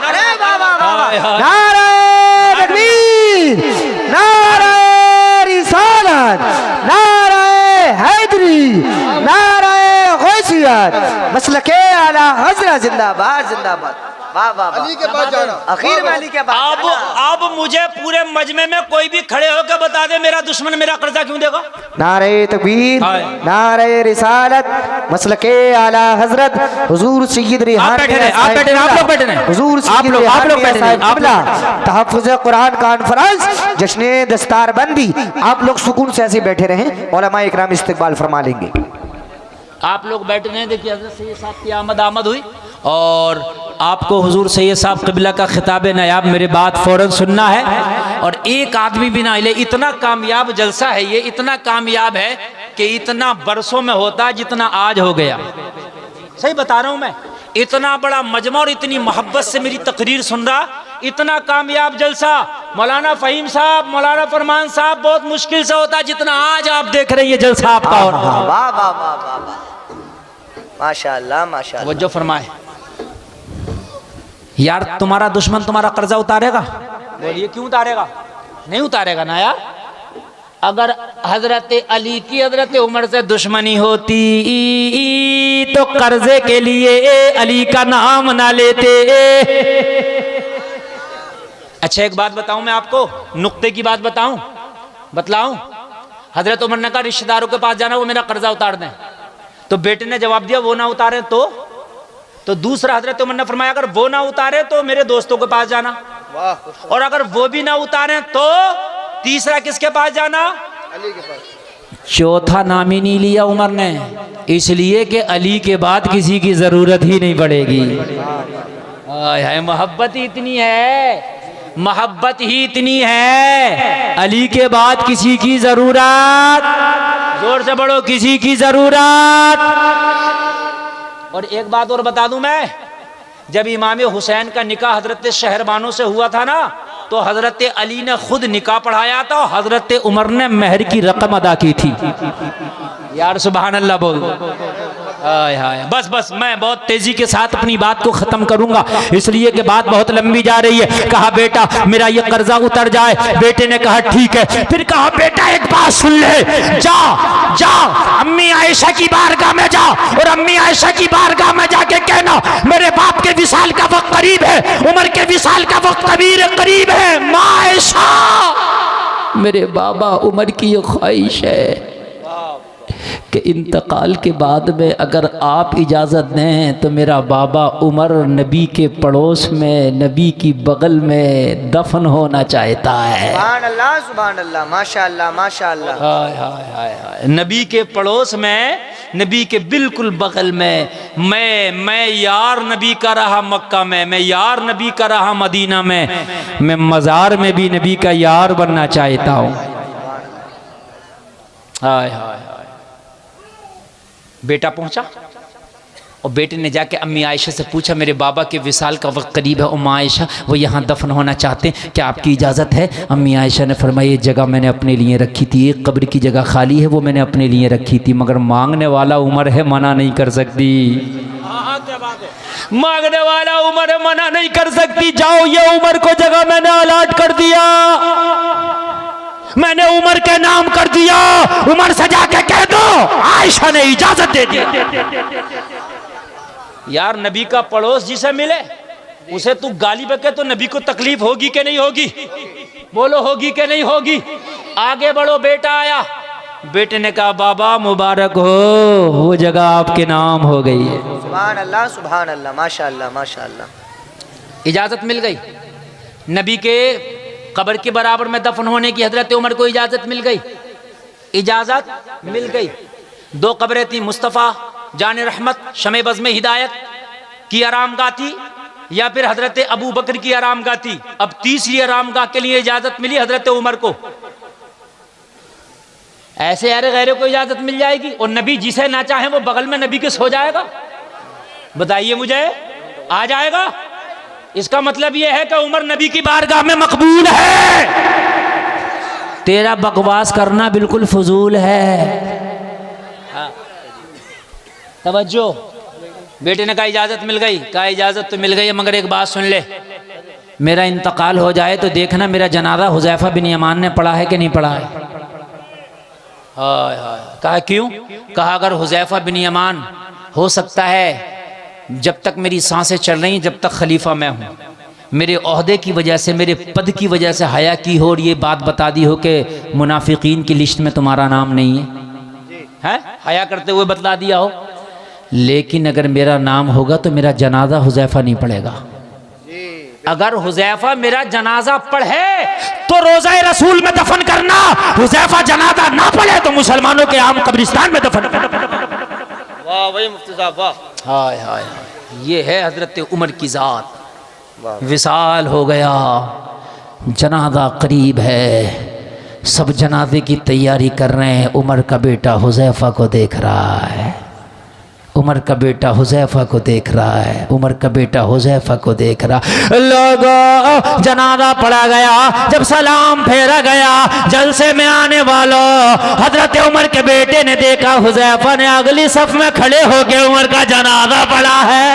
अरे वाह वाह वाह। नारे तकबीर, नारे रिसालत, नारे हैदरी, नारे गौसियत, मसलके आला हज़रत जिंदाबाद जिंदाबाद। वाह वाह वाह। अली के पास जाना, आखिर में अली के पास जाना। अब मुझे पूरे मजमे में कोई भी खड़े होकर बता दे मेरा दुश्मन मेरा कर्जा क्यों देगा? नारे तकबीर, नारे रिसालत, मसलके आला हज़रत हुजूर सैयद रिहान, आप बैठे रहे, आप बैठे रहे, आप लोग बैठे रहे, हुजूर आप लोग बैठे रहे, आप लोग तहफ़्फ़ुज़ कुरान कॉन्फ्रेंस जश्न दस्तार बंदी। आप लोग सुकून से ऐसे बैठे रहें, उलमा इकराम इस्तकबाल फरमा लेंगे। आप लोग बैठे रहे। देखिए हज़रत सैयद साहब की आमद हुई और आपको हुजूर सैयद साहब क़िबला का खिताब नायाब मेरे बात फ़ौरन सुनना है। और एक आदमी भी ना हिले। इतना कामयाब जलसा है ये, इतना कामयाब है कि इतना बरसों में होता है जितना आज हो गया। सही बता रहा हूँ मैं। इतना बड़ा मजमा और इतनी मोहब्बत से मेरी तकरीर सुन रहा, इतना कामयाब जलसा मौलाना फ़हीम साहब, मौलाना फरमान साहब बहुत मुश्किल से होता है जितना आज आप देख रहे हैं ये जलसा आपका। और वाह वाह वाह वाह वाह, माशाअल्लाह माशाअल्लाह। वो जो फरमाए, यार तुम्हारा दुश्मन तुम्हारा कर्जा उतारेगा? बोलिए क्यों उतारेगा? नहीं उतारेगा ना यार। अगर हजरत अली की हजरत उमर से दुश्मनी होती तो कर्जे के लिए अली का नाम ना लेते। अच्छा एक बात बताऊं मैं आपको, नुक्ते की बात बतलाऊं। हजरत उमर ने कहा रिश्तेदारों के पास जाना, वो मेरा कर्जा उतार दें। तो बेटे ने जवाब दिया वो ना उतारे तो दूसरा हजरत उमर ने फरमाया अगर वो ना उतारे तो मेरे दोस्तों के पास जाना, और अगर वो भी ना उतारे तो तीसरा किसके पास जाना? अली के पास। चौथा नाम ही नहीं लिया उमर ने, इसलिए कि अली के बाद किसी की ज़रूरत ही नहीं पड़ेगी। हाय मोहब्बत ही इतनी है, मोहब्बत ही इतनी है, अली के बाद किसी की ज़रूरत, जोर से पढ़ो, किसी की ज़रूरत। और एक बात और बता दूं मैं, जब इमाम हुसैन का निकाह हजरत शहरबानों से हुआ था ना, तो हजरत अली ने खुद निकाह पढ़ाया था, हजरत उमर ने मेहर की रकम अदा की थी। यार सुभान अल्लाह बोल। हाय हाय, बस बस मैं बहुत तेजी के साथ अपनी बात को खत्म करूंगा, इसलिए कि बात बहुत लंबी जा रही है। कहा बेटा मेरा ये कर्जा उतर जाए, बेटे ने कहा ठीक है। फिर कहा बेटा एक बात सुन ले, जा जा अम्मी आयशा की बारगाह में जा, और अम्मी आयशा की बारगाह में जाके कहना मेरे बाप के विसाल का वक्त करीब है, उमर के विसाल का वक्त करीब है। माँ आयशा, मेरे बाबा उमर की ये ख्वाहिश है कि इंतकाल के बाद में अगर आप इजाज़त दें तो मेरा बाबा उमर नबी के पड़ोस में, नबी की बगल में दफन होना चाहता है। सुभान अल्लाह, माशाअल्लाह माशाअल्लाह। हाय हाय हाय हाय, नबी के पड़ोस में, नबी के बिल्कुल बगल में। मैं यार नबी का रहा मक्का में, मैं यार नबी का रहा मदीना में, मैं मज़ार में भी नबी का यार बनना चाहता हूँ। हाय हाय हाय। बेटा पहुंचा और बेटे ने जाके अम्मी आयशा से पूछा मेरे बाबा के विसाल का वक्त करीब है, उम्मा आयशा वो यहाँ दफन होना चाहते हैं, क्या आपकी इजाज़त है? अम्मी आयशा ने फरमाया ये जगह मैंने अपने लिए रखी थी, एक कब्र की जगह खाली है, वो मैंने अपने लिए रखी थी, मगर मांगने वाला उमर है, मना नहीं कर सकती। मांगने वाला उमर है, मना नहीं कर सकती। जाओ ये उमर को जगह मैंने अलाट कर दिया, मैंने उमर के नाम कर दिया, उमर से जाके कह दो आयशा ने इजाजत दे दी। यार नबी का पड़ोस जिसे मिले उसे तू गाली बके तो नबी को तकलीफ होगी कि नहीं होगी? बोलो होगी कि नहीं होगी? आगे बढ़ो। बेटा आया, बेटे ने कहा बाबा मुबारक हो, वो जगह आपके नाम हो गई है। सुभान अल्लाह माशाअल्लाह माशाअल्लाह। इजाजत मिल गई, नबी के कब्र के बराबर में दफन होने की हजरत उमर को इजाजत मिल गई, इजाजत मिल गई। दो कब्रें थी, मुस्तफ़ा जान रहमत शमे बज़्म हिदायत की आरामगाह थी, या फिर हजरत अबू बकर की आरामगाह थी। अब तीसरी आरामगाह के लिए इजाजत मिली हजरत उमर को। ऐसे यारे गैरों को इजाजत मिल जाएगी, और नबी जिसे ना चाहे वो बगल में नबी के सो जाएगा? बताइए मुझे, आ जाएगा? इसका मतलब यह है कि उमर नबी की बारगाह में मकबूल है। तेरा बकवास करना बिल्कुल फजूल है। हाँ। तवज्जो। बेटे ने कहा इजाजत मिल गई, कहा इजाजत तो मिल गई है, मगर एक बात सुन ले, मेरा इंतकाल हो जाए तो देखना मेरा जनाजा हुज़ैफा बिन यमान ने पढ़ा है कि नहीं पढ़ा है। हाय हाय। कहा क्यों? कहा अगर हुज़ैफा बिन यमान, हो सकता है जब तक मेरी सांसें चल रही हैं, जब तक खलीफा मैं हूँ, मेरे ओहदे की वजह से, मेरे पद की वजह से हया की हो और ये बात बता दी हो कि मुनाफिकीन की लिस्ट में तुम्हारा नाम नहीं है, हया करते हुए बतला दिया हो। लेकिन अगर मेरा नाम होगा तो मेरा जनाजा हुज़ैफा नहीं पढ़ेगा। अगर हुज़ैफा मेरा जनाजा पढ़े तो रोज़ा रसूल में दफन करना, हुज़ैफा जनाजा ना पढ़े तो मुसलमानों के आम कब्रिस्तान में दफन करना। वाह भाई मुफ्ती साहब वाह। हाय हाय, ये है हजरत उमर की ज़ात। विसाल हो गया, जनाजा करीब है, सब जनाजे की तैयारी कर रहे हैं। उमर का बेटा हुज़ैफा को देख रहा है, उमर का बेटा हुज़ैफा को देख रहा है, उमर का बेटा हुज़ैफा को देख रहा। लोगों जनाजा पढ़ा गया, जब सलाम फेरा गया, जलसे में आने वालों, हजरत उमर के बेटे ने देखा हुज़ैफा ने अगली सफ में खड़े होकर उमर का जनाजा पढ़ा है।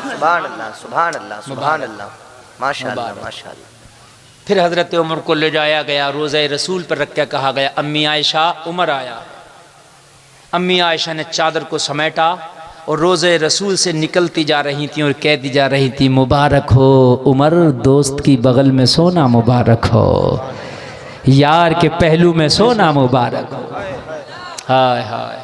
सुभान अल्लाह सुभान अल्लाह सुभान अल्लाह माशाअल्लाह माशाअल्लाह। फिर हजरत उमर को ले जाया गया, रोज़े रसूल पर रख के कहा गया अम्मी आयशा उमर आया। अम्मी आयशा ने चादर को समेटा और रोज़े रसूल से निकलती जा रही थी और कहती जा रही थी मुबारक हो उमर, दोस्त की बगल में सोना मुबारक हो, यार के पहलू में सोना मुबारक हो। हाय हाय,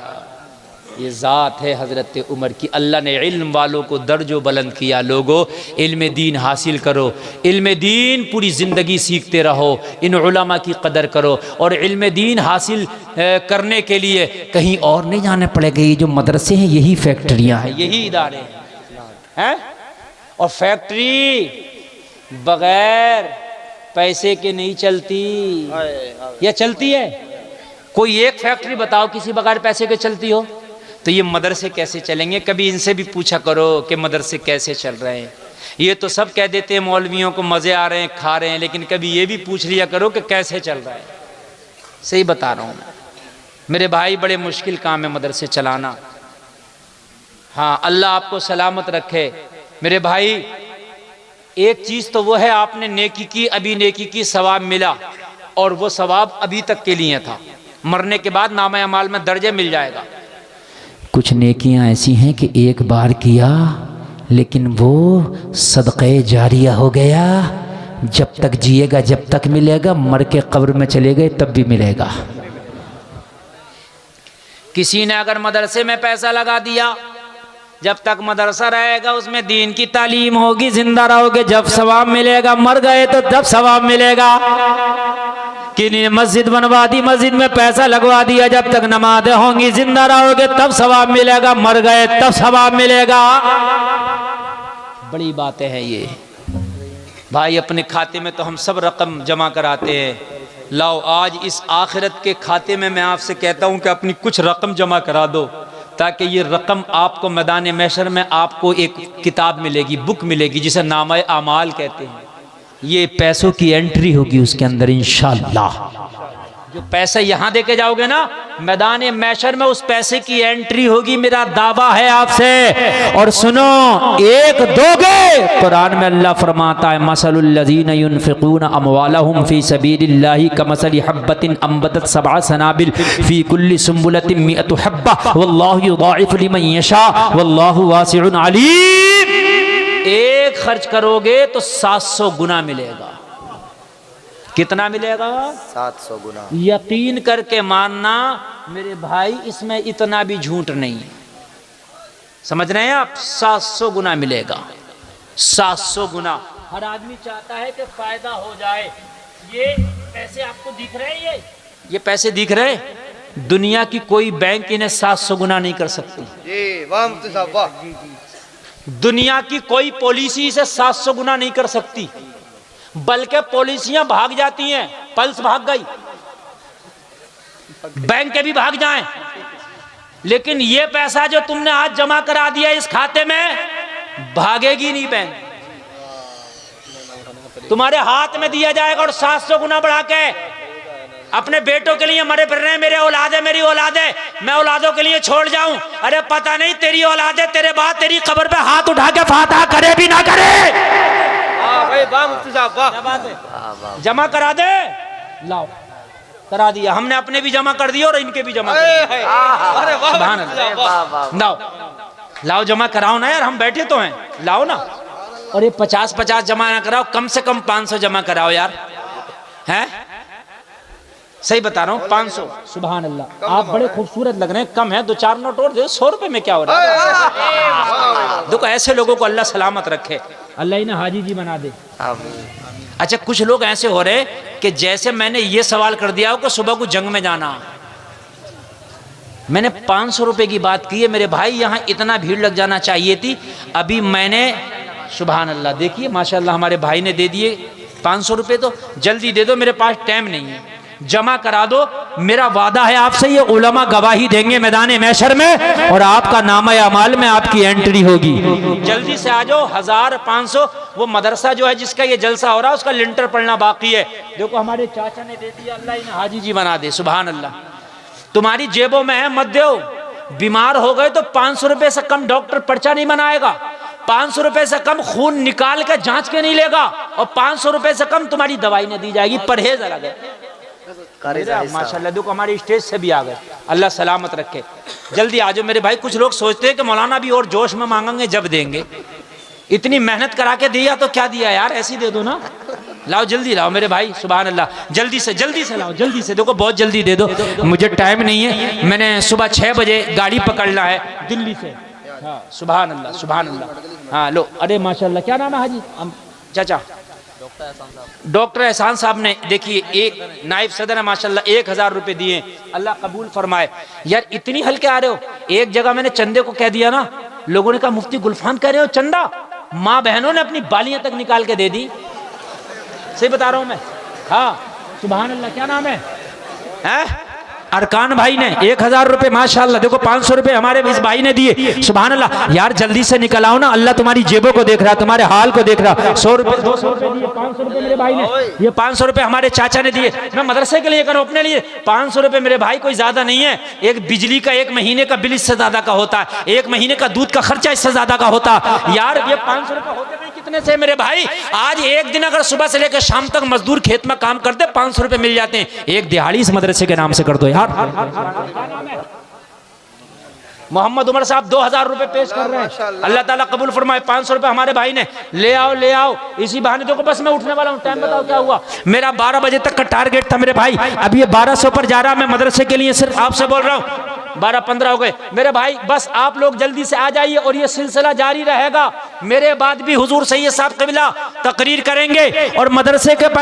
ये ज़ात है हज़रत उमर की। अल्लाह ने इल्म वालों को दर्जो बुलंद किया। लोगों, इल्म दीन हासिल करो, इल्म दीन पूरी ज़िंदगी सीखते रहो, इन उलमा की कदर करो। और इल्म दीन हासिल करने के लिए कहीं और नहीं जाने पड़ेगा। ये जो मदरसे हैं यही फैक्ट्रियाँ हैं, यही इदारे हैं। और फैक्ट्री बग़ैर पैसे के नहीं चलती, या चलती है? कोई एक फैक्ट्री बताओ किसी बगैर पैसे के चलती हो? तो ये मदरसे कैसे चलेंगे? कभी इनसे भी पूछा करो कि मदरसे कैसे चल रहे हैं। ये तो सब कह देते हैं मौलवियों को मज़े आ रहे हैं, खा रहे हैं, लेकिन कभी ये भी पूछ लिया करो कि कैसे चल रहा है। सही बता रहा हूँ मैं मेरे भाई, बड़े मुश्किल काम है मदरसे चलाना। हाँ, अल्लाह आपको सलामत रखे मेरे भाई। एक चीज़ तो वो है, आपने नेकी की, अभी नेकी की सवाब मिला, और वो सवाब अभी तक के लिए था। मरने के बाद नामा अमाल में दर्जे मिल जाएगा। कुछ नेकियां ऐसी हैं कि एक बार किया लेकिन वो सदक़े जारिया हो गया। जब तक जिएगा जब तक मिलेगा, मर के कब्र में चले गए तब भी मिलेगा। किसी ने अगर मदरसे में पैसा लगा दिया, जब तक मदरसा रहेगा उसमें दीन की तालीम होगी, जिंदा रहोगे जब सवाब मिलेगा। मर गए तो जब सवाब मिलेगा। किन्हीं ने मस्जिद बनवा दी, मस्जिद में पैसा लगवा दिया, जब तक नमाज़ें होंगी जिंदा रहोगे तब सवाब मिलेगा। मर गए तब सवाब मिलेगा। बड़ी बातें हैं ये भाई। अपने खाते में तो हम सब रकम जमा कराते हैं। लाओ आज इस आखिरत के खाते में मैं आपसे कहता हूं कि अपनी कुछ रकम जमा करा दो, ताकि ये रकम आपको मैदान महशर में आपको एक किताब मिलेगी, बुक मिलेगी, जिसे नामा आमाल कहते हैं। ये पैसों की एंट्री होगी उसके अंदर इंशाअल्लाह। जो पैसा यहाँ दे के जाओगे ना, मैदान महशर में उस पैसे की एंट्री होगी, मेरा दावा है आपसे। और सुनो, एक दोगे, कुरान में अल्लाह फरमाता है, मसलुल लज़ीना युनफ़िक़ूना अमवालहुम फ़ी सबीलिल्लाहि कमसलि हब्बतिन अंबतत सबअ सनाबिल फ़ी कुल्ली सुंबुलतिन मिअतु हब्बा वल्लाहु युज़ाइफ़ु लिमन यशा वल्लाहु वासिउन अलीम। एक खर्च करोगे तो 700 गुना मिलेगा। कितना मिलेगा? 700 गुना। यकीन करके मानना मेरे भाई, इसमें इतना भी झूठ नहीं है। समझ रहे हैं आप? 700 गुना मिलेगा। 700 गुना। हर आदमी चाहता है कि फायदा हो जाए। ये पैसे आपको दिख रहे हैं? ये पैसे दिख रहे हैं? दुनिया की कोई बैंक इन्हें 700 गुना नहीं कर सकती। जी वाह मुफ्ती साहब वाह। दुनिया की कोई पॉलिसी इसे 700 गुना नहीं कर सकती, बल्कि पॉलिसियां भाग जाती हैं। पल्स भाग गई, बैंक के भी भाग जाएं, लेकिन ये पैसा जो तुमने आज जमा करा दिया इस खाते में, भागेगी नहीं बैंक। तुम्हारे हाथ में दिया जाएगा और 700 गुना बढ़ा के अपने बेटों के लिए मरे फिर रहे हैं, मेरे औलाद है, मेरी औलाद है, मैं औलादों के लिए छोड़ जाऊं। अरे पता नहीं तेरी औलाद है, तेरे बाद तेरी कब्र पे हाथ उठा के फातहा करे भी ना करे। जमा करा दे, लाओ करा दिया हमने, अपने भी जमा कर दिया और इनके भी जमा कर दिया। लाओ जमा कराओ ना यार, हम बैठे तो हैं, लाओ ना। और ये 50-50 जमा ना कराओ, कम से कम 500 जमा कराओ यार, हैं? सही बता रहा हूँ, 500। सुभान अल्लाह, आप बड़े खूबसूरत लग रहे हैं। कम है, 2-4 नोट और दे, 100 रुपए में क्या हो रहा है? देखो ऐसे लोगों को अल्लाह सलामत रखे, अल्लाह इन्हें हाजी जी बना दे। अच्छा, कुछ लोग ऐसे हो रहे कि जैसे मैंने ये सवाल कर दिया हो कि सुबह को जंग में जाना। मैंने 500 रुपए की बात की है मेरे भाई, यहाँ इतना भीड़ लग जाना चाहिए थी। अभी मैंने, सुभान अल्लाह, देखिए माशाल्लाह हमारे भाई ने दे दिए 500 रुपए। तो जल्दी दे दो, मेरे पास टाइम नहीं है, जमा करा दो। मेरा वादा है आपसे, ये उलमा गवाही देंगे मैदान महशर में, और आपका नामा अमाल में आपकी एंट्री होगी। जल्दी से आ जाओ। 1500 वो मदरसा जो है जिसका ये जलसा हो रहा है उसका लिंटर पड़ना बाकी है। देखो हमारे चाचा ने दे दिया, अल्लाह इन्हें हाजी जी बना दे। सुभान अल्लाह, तुम्हारी जेबों में है, मत दो। बीमार हो गए तो 500 रुपए से कम डॉक्टर पर्चा नहीं बनाएगा, 500 रुपए से कम खून निकाल के जांच के नहीं लेगा, और 500 रुपए से कम तुम्हारी दवाई नहीं दी जाएगी। परहेज अलग है। माशाल्लाह देखो हमारे स्टेज से भी आ गए, अल्लाह सलामत रखे। जल्दी आ जाओ मेरे भाई। कुछ लोग सोचते हैं कि मौलाना भी और जोश में मांगेंगे जब देंगे। इतनी मेहनत करा के दिया तो क्या दिया यार, ऐसी दे दो ना लाओ जल्दी लाओ मेरे भाई, सुभान अल्लाह, जल्दी से लाओ, जल्दी से, देखो बहुत जल्दी दे दो, मुझे टाइम नहीं है, मैंने सुबह 6 बजे गाड़ी पकड़ना है दिल्ली से। हाँ सुभान अल्लाह, सुभान अल्लाह। हाँ लो, अरे माशाल्लाह, क्या नाम है हाजी चाचा? डॉक्टर एहसान साहब ने, देखिए एक नायब सदर है माशाल्लाह, 1000 रुपए दिए, अल्लाह कबूल फरमाए। यार इतनी हल्के आ रहे हो। एक जगह मैंने चंदे को कह दिया ना, लोगों ने कहा मुफ्ती गुलफान कह रहे हो चंदा, माँ बहनों ने अपनी बालियां तक निकाल के दे दी, सही बता रहा हूं मैं। हाँ सुभान अल्लाह, क्या नाम है? अरकान भाई ने 1000 रुपए माशाल्लाह, देखो 500 रुपए हमारे इस भाई ने दिए, सुभान अल्लाह। यार जल्दी से निकल आओ ना, अल्लाह तुम्हारी जेबों को देख रहा, तुम्हारे हाल को देख रहा। 100 रुपए 200 रुपए दिए, 500 रुपए मेरे भाई ने, ये 500 रुपए हमारे चाचा ने दिए, मैं मदरसे के लिए करूँ अपने लिए। 500 रुपए मेरे भाई कोई ज्यादा नहीं है, एक बिजली का 1 महीने का बिल इससे ज्यादा का होता है, 1 महीने का दूध का खर्चा इससे ज्यादा का होता। यार ये 500 रुपए होते नहीं कितने से मेरे भाई? आज एक दिन अगर सुबह से लेकर शाम तक मजदूर खेत में काम करते 500 रुपए मिल जाते हैं। एक दिहाड़ी इस मदरसे के नाम से कर दो यार। मोहम्मद उमर साहब 2000 रुपए पेश कर रहे हैं, अल्लाह ताला कबूल फरमाए। 500 रुपए हमारे भाई ने, ले आओ इसी बहाने। देखो बस मैं उठने वाला हूँ, टाइम बताओ क्या हुआ? मेरा 12 बजे तक का टारगेट था मेरे भाई, अब ये 1200 पर जा रहा। मैं मदरसे के लिए सिर्फ आपसे बोल रहा हूँ, 12-15 हो गए मेरे भाई। बस आप लोग जल्दी से आ जाइए और ये सिलसिला जारी रहेगा। मेरे बाद भी हुजूर सैयद साहब क़िबला तकरीर करेंगे और मदरसे के